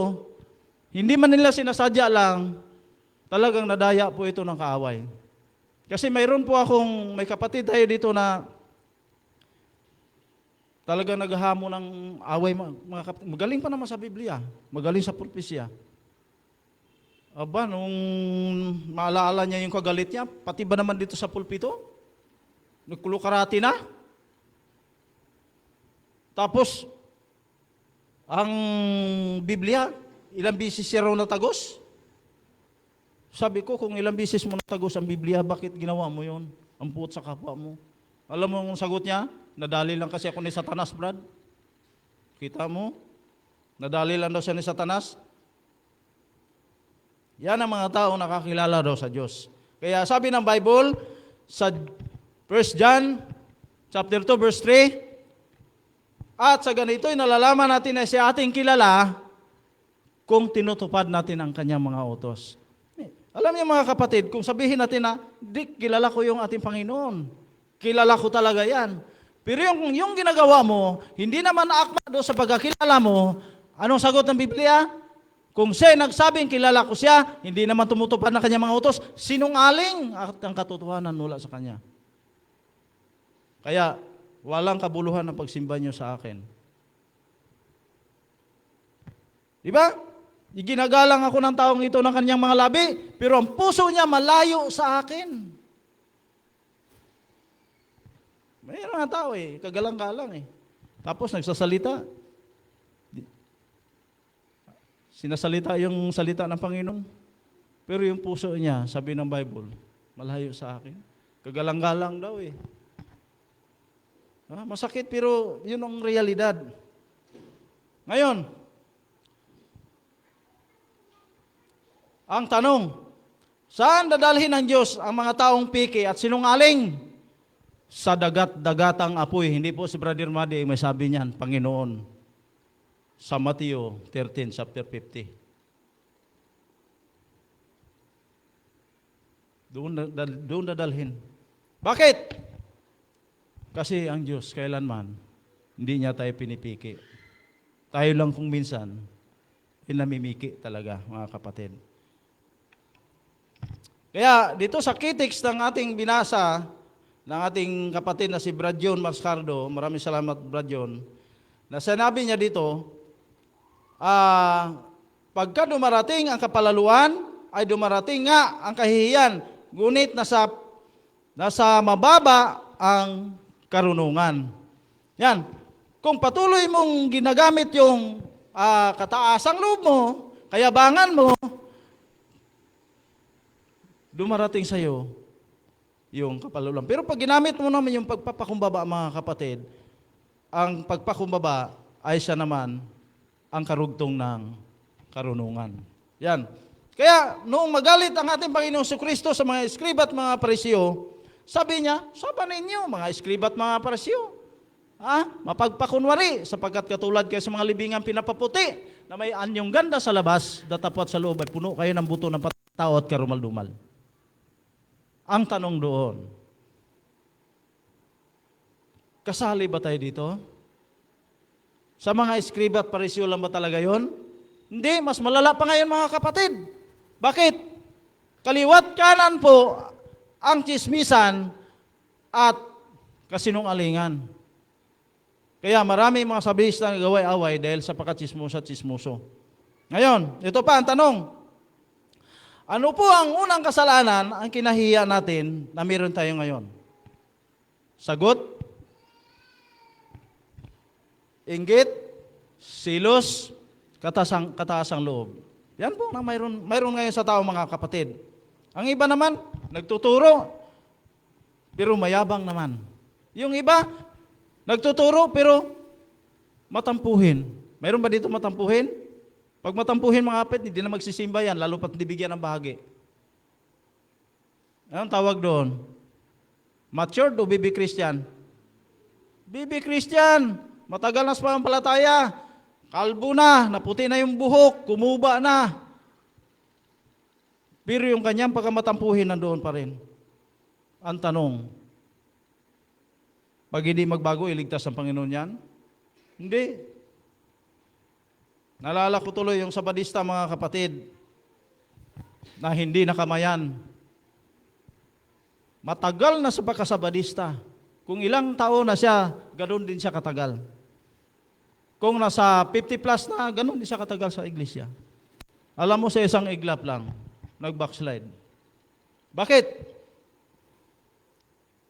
D: hindi man nila sinasadya lang, talagang nadaya po ito ng kaaway. Kasi mayroon po may kapatid tayo dito na talagang naghahamo ng away, mga kapatid. Magaling pa naman sa Biblia, magaling sa propesya. Aba, nung maalaala niya yung kagalit niya, pati ba naman dito sa pulpito? Nagkulukarati na? Tapos, ang Biblia, ilang bisis siya raw natagos? Sabi ko, kung ilang bisis mo natagos ang Biblia, bakit ginawa mo yun? Ang puot sa kapwa mo. Alam mo ang sagot niya? Nadali lang kasi ako ni Satanas, Brad. Kita mo? Nadali lang daw siya ni Satanas. Yan ang mga tao nakakilala daw sa Diyos. Kaya sabi ng Bible, sa 1 John, chapter 2, verse 3, at sa ganito'y nalalaman natin na siya ating kilala kung tinutupad natin ang kanyang mga utos. Alam niyo mga kapatid, kung sabihin natin na, di, kilala ko yung ating Panginoon. Kilala ko talaga yan. Pero yung ginagawa mo, hindi naman naakma doon sa pagkakilala mo, anong sagot ng Biblia? Kung siya nagsabing kilala ko siya, hindi naman tumutupad ng kanyang mga utos, sinungaling at ang katotohanan mula sa kanya. Kaya, walang kabuluhan ang pagsimba niyo sa akin. Di ba? Iginagalang ako ng taong ito ng kanyang mga labi, pero ang puso niya malayo sa akin. Mayroon nga tao kagalang-galang Tapos nagsasalita. Sinasalita yung salita ng Panginoon. Pero yung puso niya, sabi ng Bible, malayo sa akin. Kagalang-galang daw Masakit pero yun ang realidad. Ngayon, ang tanong, saan dadalhin ng Diyos ang mga taong piki at sinungaling? Sa dagat-dagatang apoy. Hindi po si Brother Madi may sabi niyan, Panginoon. Sa Mateo 13, chapter 50. Doon dadalhin. Bakit? Kasi ang Diyos, kailanman, hindi niya tayo pinipiki. Tayo lang kung minsan, namimiki talaga, mga kapatid. Kaya, dito sa kitiks ng ating binasa, ng ating kapatid na si Brad John Mascardo, maraming salamat Brad John, na sinabi niya dito, pagka dumarating ang kapalaluan, ay dumarating nga ang kahihiyan, ngunit nasa mababa ang karunungan. Yan. Kung patuloy mong ginagamit yung kataasang loob mo, kayabangan mo, dumarating sa iyo yung kapalaluan. Pero pag ginamit mo naman yung pagpapakumbaba, mga kapatid, ang pagpakumbaba ay siya naman ang karugtong ng karunungan. Yan. Kaya noong magalit ang ating Panginoong Kristo sa mga eskriba at mga Pariseo, sabi niya, sabanin niyo mga eskriba at mga Pariseo. Mapagpakunwari, sapagkat katulad kayo sa mga libingang pinapaputi na may anyong ganda sa labas, datapwat sa loob ay puno kayo ng buto ng tao at karumal-dumal. Ang tanong doon, kasali ba tayo dito? Sa mga eskriba at Pariseo lang ba talaga yon? Hindi, mas malala pa ngayon mga kapatid. Bakit? Kaliwat kanan po ang tsismisan at kasinungalingan. Kaya marami mga sabihista na gaway-away dahil sa pagkatsismoso at tsismoso. Ngayon, ito pa ang tanong. Ano po ang unang kasalanan ang kinahiya natin na meron tayo ngayon? Sagot? Inggit, silos, kataasang loob. Yan po na mayroon ngayon sa tao, mga kapatid. Ang iba naman, nagtuturo, pero mayabang naman. Yung iba, nagtuturo, pero matampuhin. Mayroon ba dito matampuhin? Pag matampuhin, mga kapatid, hindi na magsisimba yan, lalo pat hindi bigyan ng bahagi. Anong tawag doon? Matured o baby Christian? Baby Christian! Matagal na sa pampalataya, kalbo na, naputi na yung buhok, kumuba na. Pero yung kanyang pagkamatampuhin nandoon pa rin. Ang tanong, pag hindi magbago, iligtas ang Panginoon yan? Hindi. Nalala ko tuloy yung sabadista, mga kapatid, na hindi nakamayan. Matagal na sa pagkasabadista. Kung ilang taon na siya, ganoon din siya katagal. Kung nasa 50 plus na, ganoon din siya katagal sa iglesia. Alam mo, sa isang iglap lang, nag-backslide. Bakit?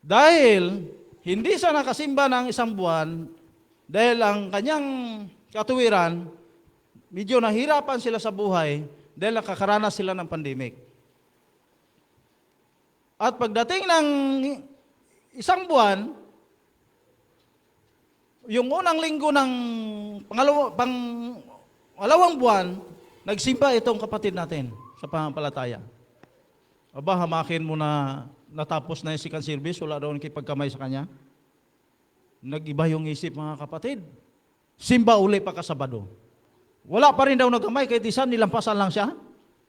D: Dahil hindi siya nakasimba ng isang buwan, dahil ang kanyang katuwiran, medyo nahirapan sila sa buhay, dahil nakakaranas sila ng pandemic. At pagdating ng isang buwan, yung unang linggo ng pangalawang buwan, nagsimba itong kapatid natin sa pangampalataya. Aba, hamakin mo na natapos na yung second service, wala daw nakipagkamay sa kanya. Nag-iba yung isip, mga kapatid. Simba uli pagkasabado. Wala pa rin daw nagkamay, kahit isa nilampasan lang siya.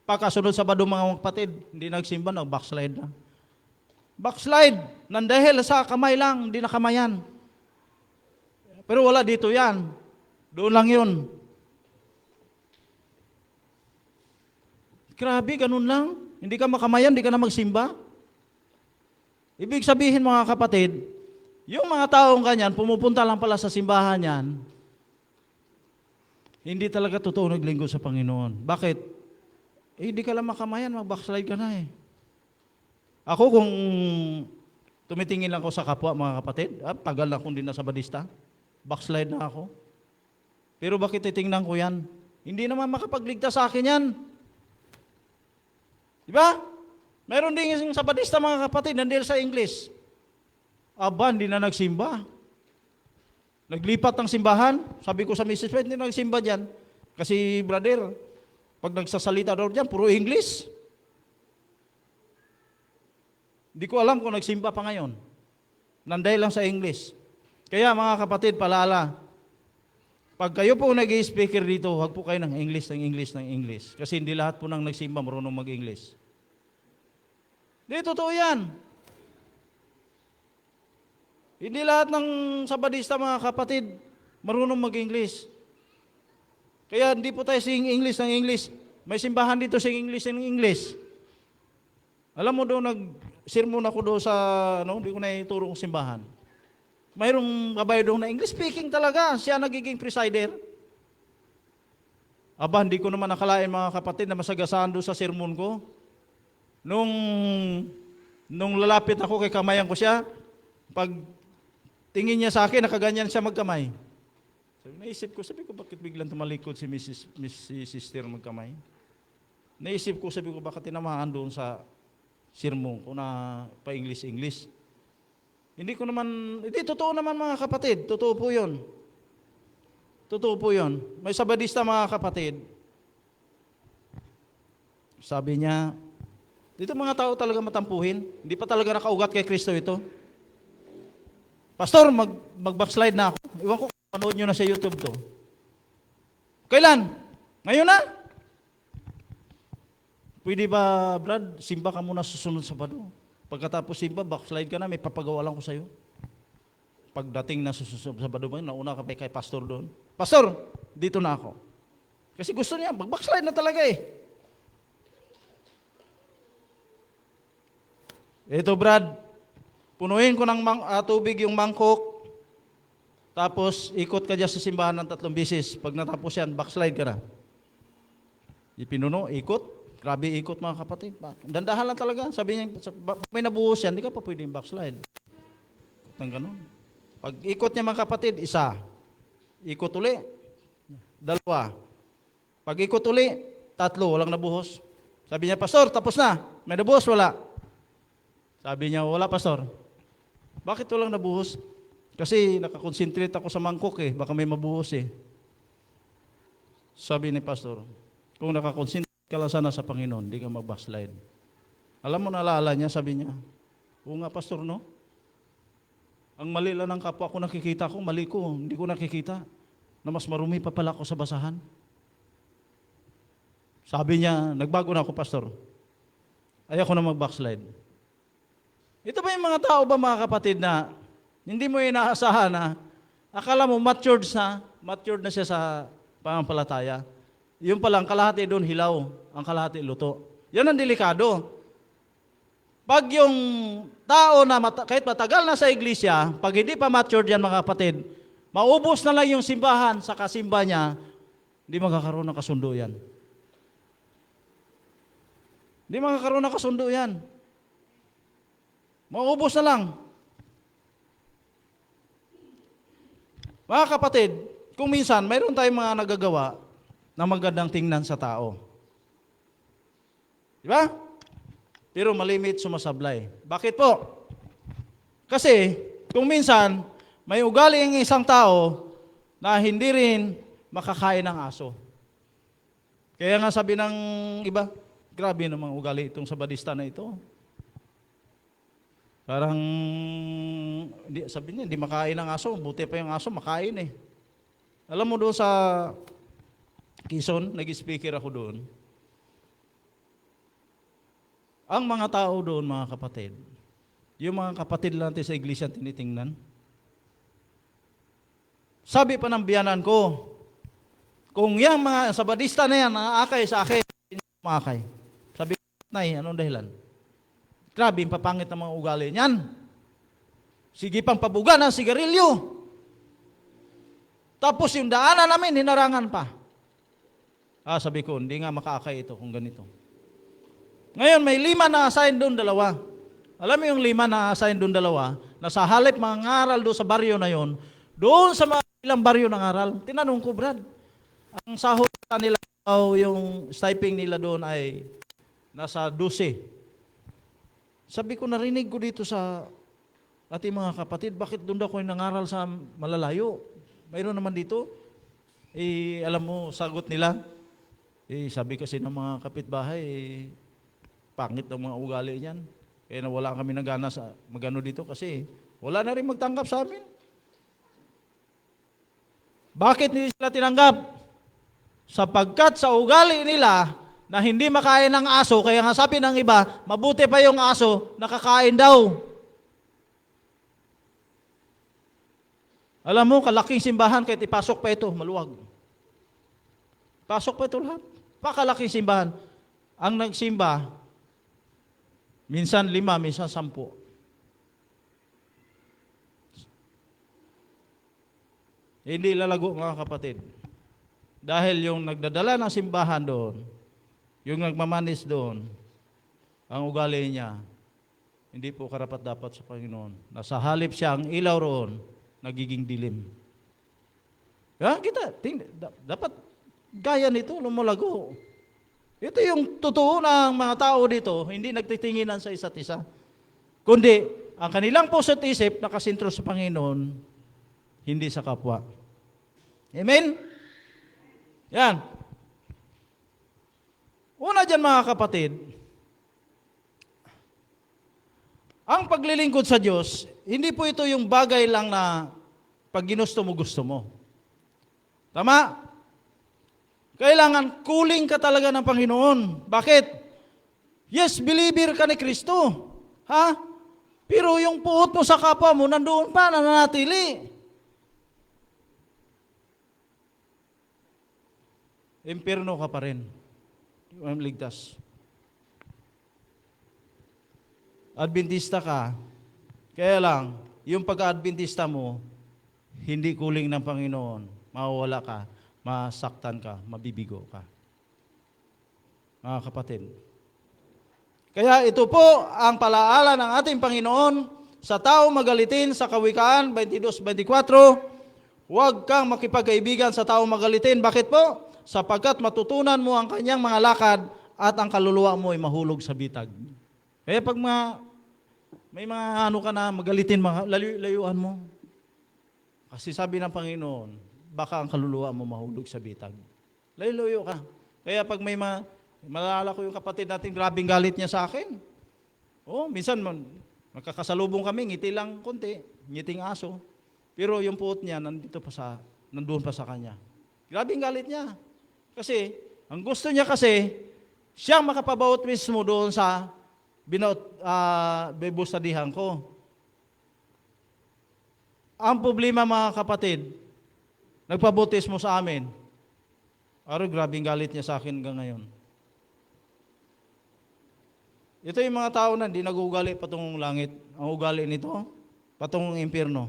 D: Pagkasunod Sabado, mga kapatid, hindi nagsimba, nag-backslide na. Backslide, nandahil sa kamay lang, hindi na kamayan. Pero wala dito yan. Doon lang yun. Grabe, ganun lang. Hindi ka makamayan, hindi ka na magsimba. Ibig sabihin, mga kapatid, yung mga taong kanyan, pumupunta lang pala sa simbahan yan, hindi talaga totoo naglingkod sa Panginoon. Bakit? Hindi ka lang makamayan, mag-backslide ka na eh. Ako kung tumitingin lang ako sa kapwa, mga kapatid, tagal na akong din nasa badista, backslide na ako. Pero bakit titingnan ko yan? Hindi naman makapagligtas sa akin yan. Diba? Meron din yung sa badista, mga kapatid, nandil sa English. Aba, hindi na nagsimba. Naglipat ng simbahan. Sabi ko sa Mrs. Pet, hindi na nagsimba dyan. Kasi, brother, pag nagsasalita daw dyan, puro English. Hindi ko alam kung nagsimba pa ngayon. Nanday lang sa English. Kaya mga kapatid, palaala, pag kayo po nag-i-speaker dito, huwag po kayo ng English. Kasi hindi lahat po nang nagsimba marunong mag-English. Hindi, totoo yan. Hindi lahat ng sabadista, mga kapatid, marunong mag-English. Kaya hindi po tayo sing English ng English. May simbahan dito sing English ng English. Alam mo doon, nag-sermon ako doon sa, hindi ko na ituro kong simbahan. Mayroong babae doon na English speaking talaga. Siya nagiging presider. Aba, hindi ko naman nakalain, mga kapatid, na masagasaan doon sa sermon ko. Nung lalapit ako kay kamayan ko siya, pag tingin niya sa akin, nakaganyan siya magkamay. Sabi ko, bakit biglang tumalikod si si Sister magkamay? Naisip ko, sabi ko, baka tinamaan doon sa sirmong ko na pa-English. Hindi totoo naman mga kapatid, totoo po yun. Totoo po yun. May Sabadista mga kapatid, sabi niya, dito mga tao talaga matampuhin, hindi pa talaga nakaugat kay Kristo ito. Pastor, mag-backslide na ako. Iwan ko, panood nyo na sa YouTube to. Kailan? Ngayon na? Pwede ba, Brad, simba ka muna susunod sa Sabado? Pagkatapos simba, backslide ka na, may papagawa lang ko sa'yo. Pagdating na susunod sa Sabado, nauna ka pa kay pastor doon. Pastor, dito na ako. Kasi gusto niya, mag-backslide na talaga eh. Ito, Brad, punuin ko ng tubig yung mangkok, tapos ikot ka dyan sa simbahan ng 3 beses. Pag natapos yan, backslide ka na. Ipinuno, ikot. Grabe ikot mga kapatid. Dandahan lang talaga. Sabi niya, may nabuhos yan, di ka pa pwedeng backslide. Nang ganun. Pag ikot niya mga kapatid, 1. Ikot uli, 2. Pag ikot uli, 3, walang nabuhos. Sabi niya, Pastor, tapos na. May nabuhos, wala. Sabi niya, wala Pastor. Bakit walang nabuhos? Kasi nakakonsentrate ako sa mangkok eh. Baka may mabuhos eh. Sabi ni Pastor, kung nakakonsentrate ka lang sana sa Panginoon, hindi ka mag-backslide. Alam mo, naalala niya, sabi niya, oo nga Pastor, no? Ang mali lang ng kapwa ko nakikita ko, mali ko, hindi ko nakikita na mas marumi pa pala ako sa basahan. Sabi niya, nagbago na ako Pastor. Ayoko na mag-backslide. Ito ba yung mga tao ba mga kapatid na hindi mo inaasahan na akala mo matured na siya sa pangampalataya. Yung palang kalahati doon hilaw, ang kalahati luto. Yan ang delikado. Pag yung tao na kahit matagal na sa iglesia, pag hindi pa matured yan mga kapatid, maubos na lang yung simbahan sa kasimba niya, hindi magkakaroon ng kasundo yan. Hindi magkakaroon ng kasundo yan. Maubos na lang. Mga kapatid, kung minsan, mayroon tayong mga nagagawa na magandang tingnan sa tao. Di ba? Pero malimit sumasablay. Bakit po? Kasi, kung minsan, may ugali ang isang tao na hindi rin makakain ng aso. Kaya nga sabi ng iba, grabe namang ugali itong Sabadista na ito. Parang, sabi niya, hindi makain ng aso. Buti pa yung aso, makain eh. Alam mo doon sa Quezon, nag-speaker ako doon. Ang mga tao doon, mga kapatid, yung mga kapatid lang natin sa iglesia tinitingnan. Sabi pa ng biyanan ko, kung yung mga Sabadista na yan, naakay sa akin, hindi makakay. Sabi ko, Nay, anong dahilan? Grabe, yung papangit ng mga ugali niyan. Sige pang pabuga ng sigarilyo. Tapos yung daanan namin, hinarangan pa. Sabi ko, hindi nga makaakay ito kung ganito. Ngayon, may 5 na assign doon, 2. Alam mo yung 5 na assign doon, 2, na sa halip mga ngaral doon sa baryo na yon, doon sa mga ilang baryo ng aral, tinanong ko, Brad, ang sahod nila, yung stipend nila doon ay nasa 12. Sabi ko, narinig ko dito sa ating mga kapatid, bakit doon ako yung nangaral sa malalayo? Mayroon naman dito. Alam mo, sagot nila, sabi kasi ng mga kapitbahay, pangit ng mga ugali niyan. Kaya nawala kami ng gana sa magano dito kasi wala na rin magtanggap sa amin. Bakit hindi sila tinanggap? Sapagkat sa ugali nila na hindi makain ng aso, kaya nga sabi ng iba, mabuti pa yung aso, nakakain daw. Alam mo, kalaking simbahan, kahit ipasok pa ito, maluwag. Pasok pa ito lahat. Pakalaking simbahan. Ang nagsimba, minsan 5, minsan 10. Hindi lalago mga kapatid. Dahil yung nagdadala ng simbahan doon, yung nagmamanis doon, ang ugali niya, hindi po karapat-dapat sa Panginoon. Nasa halip siya, ang ilaw roon, nagiging dilim. Dapat gaya nito, lumalago. Ito yung totoo ng mga tao dito, hindi nagtitinginan sa isa't isa. Kundi, ang kanilang puso't isip nakasentro sa Panginoon, hindi sa kapwa. Amen? Yan. Una dyan mga kapatid, ang paglilingkod sa Diyos, hindi po ito yung bagay lang na pag ginusto mo, gusto mo. Tama? Kailangan kuling ka talaga ng Panginoon. Bakit? Yes, believer ka ni Kristo. Ha? Pero yung puot mo sa kapwa mo, nandoon pa, nananatili. Impierno ka pa rin. Yung ligtas. Adventista ka, kaya lang, yung pagka-Adventista mo, hindi kuling ng Panginoon, mawawala ka, masaktan ka, mabibigo ka. Mga kapatid. Kaya ito po ang palaala ng ating Panginoon sa tao magalitin sa Kawikaan 22:24, huwag kang makipagkaibigan sa tao magalitin. Bakit po? Sapagkat matutunan mo ang kanyang mga lakad at ang kaluluwa mo ay mahulog sa bitag. Kaya pag may mga ano ka na magalitin, layuan mo. Kasi sabi ng Panginoon, baka ang kaluluwa mo mahulog sa bitag. Layo ka. Kaya pag may malala ko yung kapatid natin, grabing galit niya sa akin. Minsan magkakasalubong kami, ngiti lang konti, ngiting aso. Pero yung puot niya, nandoon pa sa kanya. Grabing galit niya. Kasi, ang gusto niya kasi, siyang makapabawat mismo doon sa bebustadihan ko. Ang problema mga kapatid, nagpabutis mo sa amin. Grabing galit niya sa akin hanggang ngayon. Ito yung mga tao na hindi nag-ugali patungong langit. Ang ugali nito, patungong impyerno.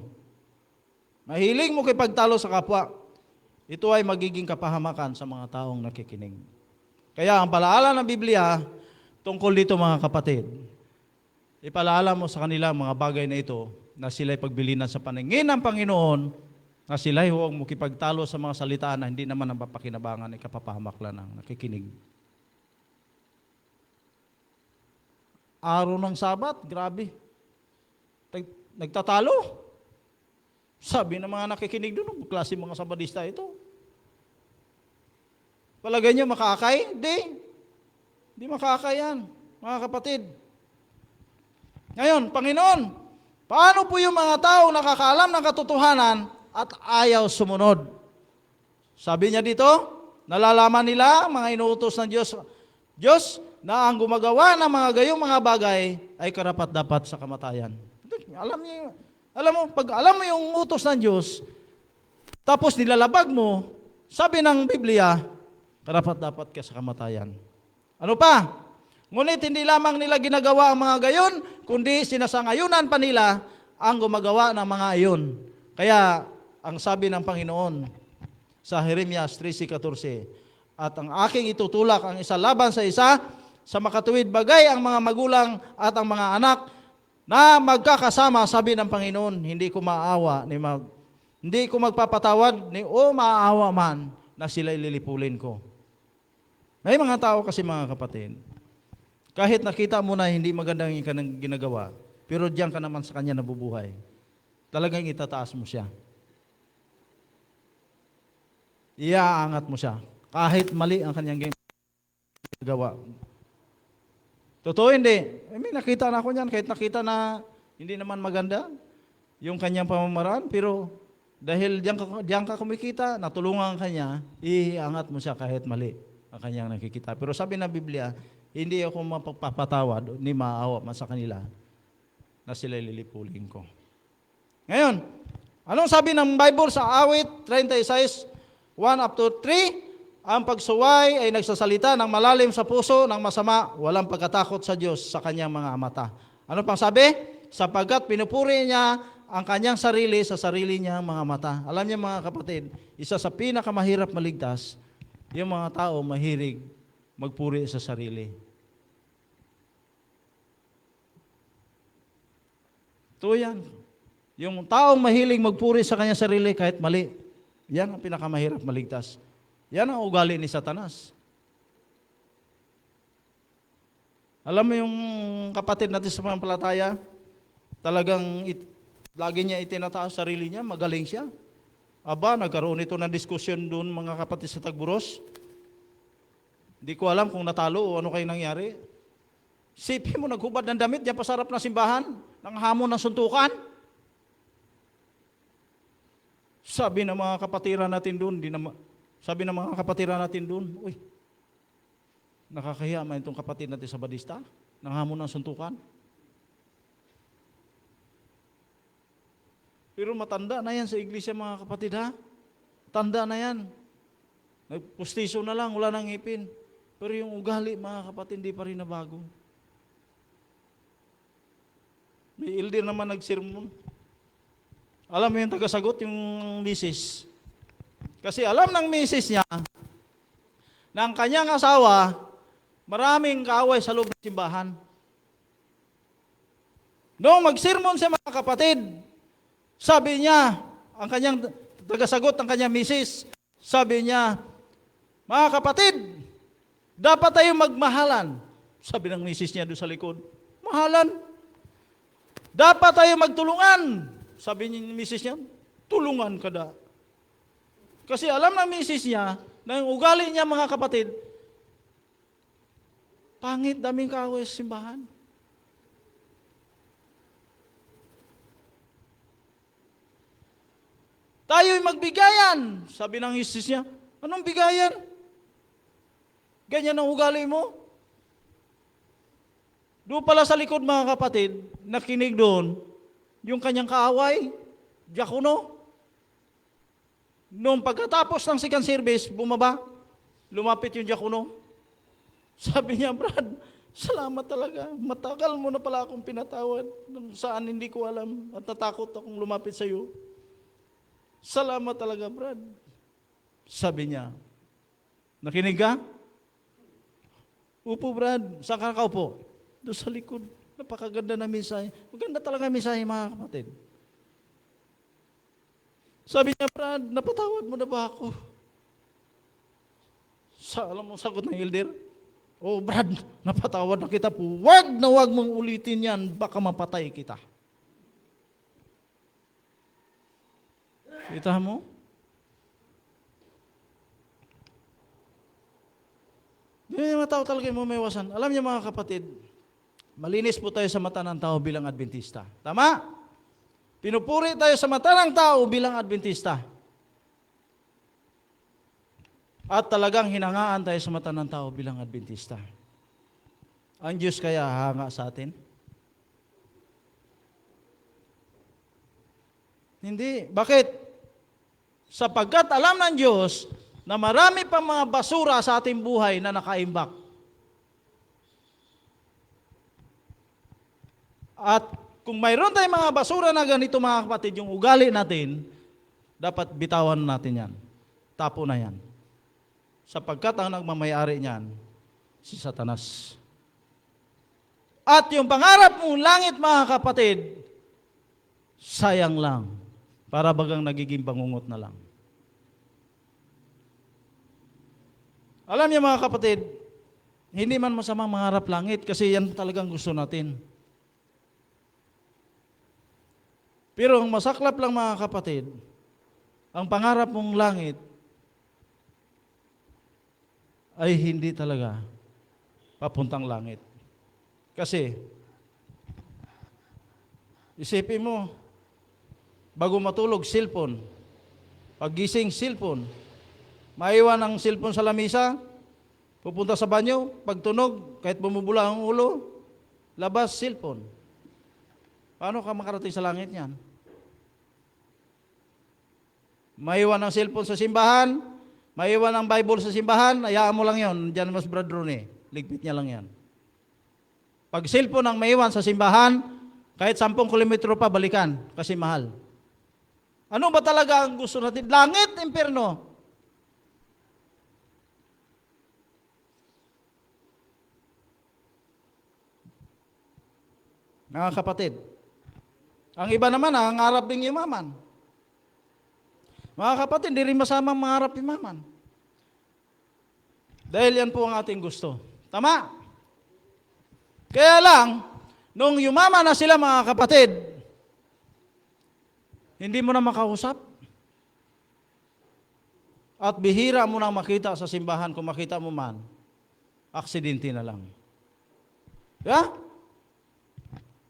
D: Mahilig mo kay pagtalo sa kapwa. Ito ay magiging kapahamakan sa mga taong nakikinig. Kaya ang palaala ng Biblia, tungkol dito mga kapatid, ipalaala mo sa kanila mga bagay na ito na sila'y pagbilinan sa paningin ng Panginoon, na sila'y huwag mukipagtalo sa mga salitaan na hindi naman ang papakinabangan ay kapapahamaklan ng nakikinig. Araw ng Sabat, grabe. Nagtatalo. Sabi ng mga nakikinig doon, klase mga Sabadista ito. Palagay niyo makakay? Hindi makakay yan, mga kapatid. Ngayon, Panginoon, paano po yung mga tao nakakaalam ng katotohanan at ayaw sumunod? Sabi niya dito, nalalaman nila, mga inuutos ng Diyos, na ang gumagawa ng mga gayong mga bagay ay karapat-dapat sa kamatayan. Alam mo, pag alam mo yung utos ng Diyos, tapos nilalabag mo, sabi ng Biblia, karapat-dapat ka sa kamatayan. Ano pa? Ngunit hindi lamang nila ginagawa ang mga gayon, kundi sinasangayunan pa nila ang gumagawa ng mga iyon. Kaya, ang sabi ng Panginoon sa Jeremias 13:14, at ang aking itutulak ang isa laban sa isa, sa makatuwid bagay ang mga magulang at ang mga anak na magkakasama, sabi ng Panginoon, hindi ko maawa, hindi ko magpapatawad, ni maaawa man na sila'y lilipulin ko. May mga tao kasi mga kapatid, kahit nakita mo na hindi magandang yung ginagawa, pero diyan ka naman sa kanya nabubuhay, talagang itataas mo siya. Iaangat mo siya, kahit mali ang kanyang ginagawa. Totoo hindi? May nakita na ako niyan, kahit nakita na hindi naman maganda yung kanyang pamamaraan, pero dahil diyan ka kumikita, natulungan ka niya, iangat mo siya kahit mali ang kanyang nakikita. Pero sabi ng Biblia, hindi ako mapapatawad ni maawa man sa kanila na sila lilipulin ko. Ngayon, anong sabi ng Bible sa Awit 36:1-3? Ang pagsuway ay nagsasalita ng malalim sa puso ng masama, walang pagkatakot sa Diyos sa kanyang mga mata. Ano pang sabi? Sapagkat pinupuri niya ang kanyang sarili sa sarili niyang mga mata. Alam niyo mga kapatid, isa sa pinakamahirap maligtas, yung mga tao mahilig magpuri sa sarili. Ito yan. Yung taong mahilig magpuri sa kanyang sarili kahit mali. Yan ang pinakamahirap maligtas. Yan ang ugali ni Satanas. Alam mo yung kapatid natin sa pampalataya, talagang lagi niya itinataas sarili niya, magaling siya. Aba, nagkaroon ito ng diskusyon doon mga kapatid sa Tagburos. Hindi ko alam kung natalo o ano kayo nangyari. Sipin mo, naghubad ng damit, diyan pasarap na simbahan, nang hamon ng suntukan. Sabi ng mga kapatiran natin doon, uy, nakakahiya man itong kapatid natin sa Badista, nang hamon ng suntukan. Pero matanda na yan sa iglesia mga kapatid ha. Tanda na yan. Nagpustiso na lang, wala nang ngipin. Pero yung ugali mga kapatid, hindi pa rin nabago. May elder naman nagsermon. Alam mo yung tagasagot, yung misis. Kasi alam ng misis niya na ang kanyang asawa, maraming kaaway sa loob ng simbahan. Noong magsermon sa mga kapatid, sabi niya, ang kanyang tagasagot, ang kanyang misis, sabi niya, mga kapatid, dapat tayong magmahalan. Sabi ng misis niya doon sa likod, mahalan? Dapat tayong magtulungan. Sabi niya ng misis niya, tulungan ka da. Kasi alam ng misis niya, na yung ugali niya mga kapatid, pangit, daming kaaway sa simbahan. Tayo'y magbigayan. Sabi ng misis niya, anong bigayan? Ganyan ang ugali mo? Doon pala sa likod mga kapatid, nakinig doon, yung kanyang kaaway, diakono. Noong pagkatapos ng second service, bumaba, lumapit yung diakono. Sabi niya, Brad, salamat talaga. Matagal mo na pala akong pinatawad. Saan hindi ko alam at natakot akong lumapit sa iyo. Salamat talaga, Brad. Sabi niya, nakinig ka? Upo, Brad. Saan ka nakaupo? Doon sa likod. Napakaganda na mensahe. Maganda talaga mensahe, mga kapatid. Sabi niya, Brad, napatawad mo na ba ako? Alam mo, sagot ng elder? Oh, Brad, napatawad na kita po. Wag mong ulitin yan. Baka mapatay kita. Kita mo? Yung mga tao talaga yung mamayawasan. Alam niyo mga kapatid, malinis po tayo sa mata ng tao bilang Adventista. Tama? Pinupuri tayo sa mata ng tao bilang Adventista. At talagang hinangaan tayo sa mata ng tao bilang Adventista. Ang Diyos kaya hanga sa atin? Hindi. Bakit? Sapagkat alam ng Diyos na marami pa mga basura sa ating buhay na nakaimbak. At kung mayroon tayong mga basura na ganito mga kapatid, yung ugali natin, dapat bitawan natin yan. Tapo na yan. Sapagkat ang nagmamayari niyan, si Satanas. At yung pangarap mong langit mga kapatid, sayang lang. Para bagang nagiging bangungot na lang. Alam niyo mga kapatid, hindi man masamang mangarap langit kasi yan talagang gusto natin. Pero ang masaklap lang mga kapatid, ang pangarap mong langit ay hindi talaga papuntang langit. Kasi, isipin mo, bago matulog, cellphone. Paggising, cellphone. Maiwan ang cellphone sa lamisa, pupunta sa banyo, pagtunog, kahit bumubula ang ulo, labas, cellphone. Paano ka makarating sa langit niyan? Maiwan ang cellphone sa simbahan, maiwan ang Bible sa simbahan, hayaan mo lang yon. Diyan mas Brad Ronnie, ligpit niya lang yan. Pag cellphone ang maiwan sa simbahan, kahit 10 kilometro pa, balikan, kasi mahal. Ano ba talaga ang gusto natin? Langit, impyerno? Mga kapatid, ang iba naman, nangangarap ding yumaman. Mga kapatid, hindi rin masamang mangarap yumaman. Dahil yan po ang ating gusto. Tama? Kaya lang, nung yumaman na sila mga kapatid, hindi mo na makausap. At bihira mo nang makita sa simbahan, kung makita mo man, aksidente na lang. Yeah?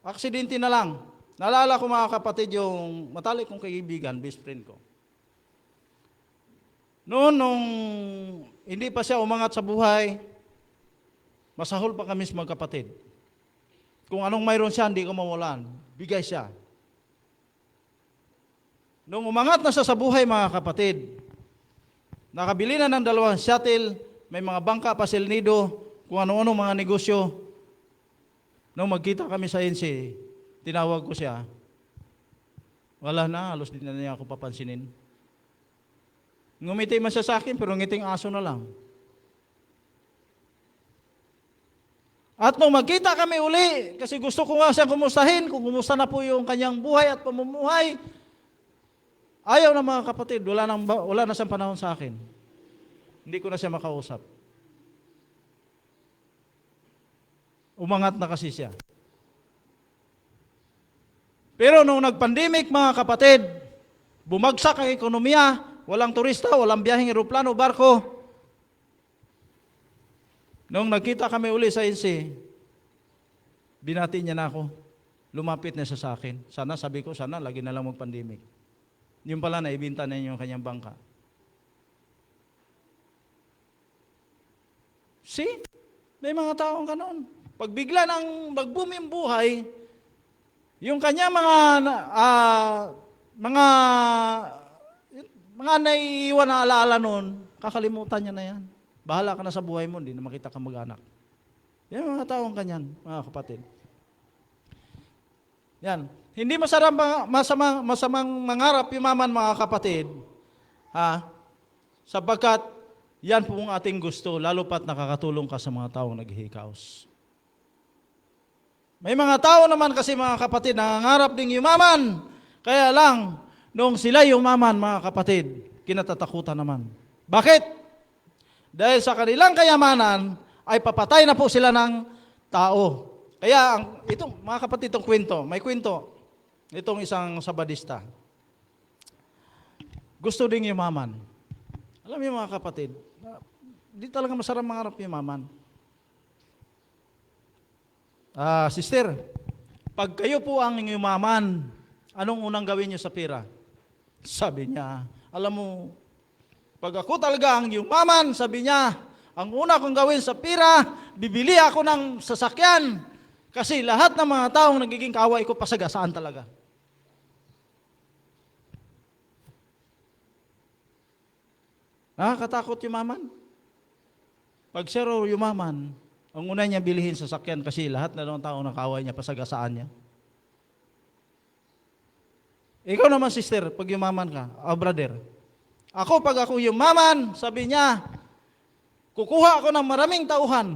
D: Aksidente na lang. Naalala ko mga kapatid yung matalik kong kaibigan, best friend ko. Noon, nung hindi pa siya umangat sa buhay, masahol pa kami sa magkapatid. Kung anong mayroon siya, hindi ko mawalan. Bigay siya. Nung umangat na siya sa buhay, mga kapatid, nakabili na ng 2 shuttle, may mga bangka pa silnido, kung ano-ano mga negosyo. Nung magkita kami sa NC, tinawag ko siya. Wala na, halos din na niya ako papansinin. Ngumiti man siya sa akin, pero ngiting aso na lang. At nung magkita kami uli, kasi gusto ko nga siyang kumustahin, kung kumusta na po yung kanyang buhay at pamumuhay, ayaw na mga kapatid, wala na siyang panahon sa akin. Hindi ko na siya makausap. Umangat na kasi siya. Pero nung nag-pandemic mga kapatid, bumagsak ang ekonomiya, walang turista, walang biyaheng eroplano, barko. Nung nagkita kami uli sa NC, binati niya na ako. Lumapit na siya sa akin. Sana, sabi ko, sana lagi na lang mag-pandemic. Yung pala, naibinta na yung kanyang bangka. See? May mga taong ganon. Pag bigla nang mag-boom yung buhay, yung kanya mga naiiwan na alaala noon, kakalimutan niya na yan. Bahala ka na sa buhay mo, hindi na makita kang mag-anak. Yan mga taong kanyan, mga kapatid. Yan. Hindi masamang mangarap yumaman, mga kapatid. Sapagkat yan po ang ating gusto, lalo pat nakakatulong ka sa mga taong naghihikaos. May mga tao naman kasi mga kapatid, nangangarap ding yumaman. Kaya lang, nung sila yumaman, mga kapatid, kinatatakutan naman. Bakit? Dahil sa kanilang kayamanan, ay papatay na po sila ng tao. Kaya, itong, mga kapatid, itong kwento, may kwento, itong isang sabadista. Gusto ding yumaman. Alam niyo mga kapatid, di talaga masarap mangarap yumaman. Sister, pag kayo po ang yumaman, anong unang gawin niyo sa pera? Sabi niya, alam mo, pag ako talaga ang yumaman, sabi niya, ang una kong gawin sa pera, bibili ako ng sasakyan. Kasi lahat ng mga taong nagiging kaway ko, pasagasaan talaga. Nakakatakot yumaman. Pag siya raw yumaman, ang una niya bilihin sasakyan kasi lahat na ng taong nakaway niya, pasagasaan niya. Ikaw naman, sister, pag yumaman ka, brother, pag ako yumaman, sabi niya, kukuha ako ng maraming tauhan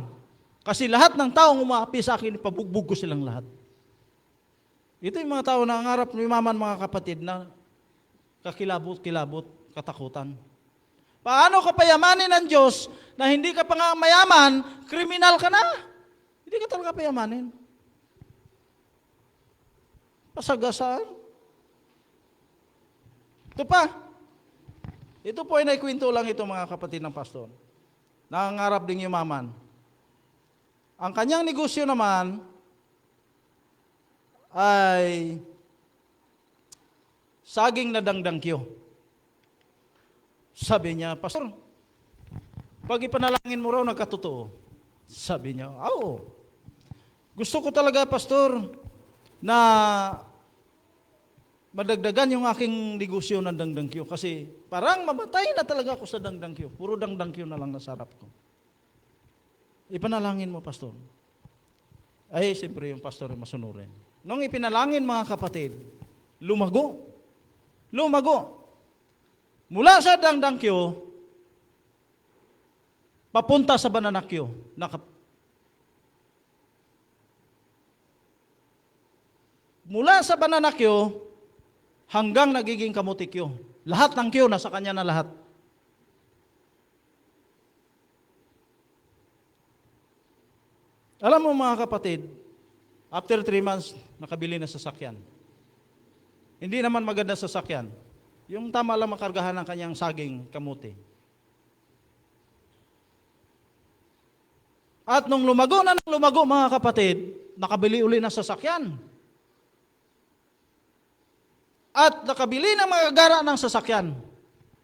D: kasi lahat ng taong umaapi sa akin, ipabugbog ko silang lahat. Ito yung mga tao na nangarap ng yumaman, mga kapatid, na kakilabot-kilabot, katakutan. Paano ka payamanin ng Diyos na hindi ka pa nga mayaman, kriminal ka na? Hindi ka talaga payamanin. Pasagasaan. Ito pa. Ito po ay naikwento lang ito mga kapatid ng pastor. Nangangarap ding yumaman. Ang kanyang negosyo naman ay saging na dangdangkyo. Sabi niya, pastor, pag ipanalangin mo raw, nagkatotoo. Sabi niya, oo. Gusto ko talaga, pastor, na madagdagan yung aking negosyo ng dangdangkyo kasi parang mamatay na talaga ako sa dangdangkyo. Puro dangdangkyo na lang nasarap ko. Ipanalangin mo, pastor. Ay, siyempre yung pastor ay masunurin. Nung ipinalangin, mga kapatid, lumago. Lumago. Mula sa dangdangkyo, papunta sa bananakyo. Mula sa bananakyo, hanggang nagiging kamutikyo. Lahat ng Q, nasa kanya na lahat. Alam mo mga kapatid, after 3 months, nakabili na sasakyan. Hindi naman maganda sasakyan. Yung tama lang makargahan ng kanyang saging kamuti. At nung lumago na ng lumago mga kapatid, nakabili uli ng sasakyan. At nakabili ng mga gara ng sasakyan.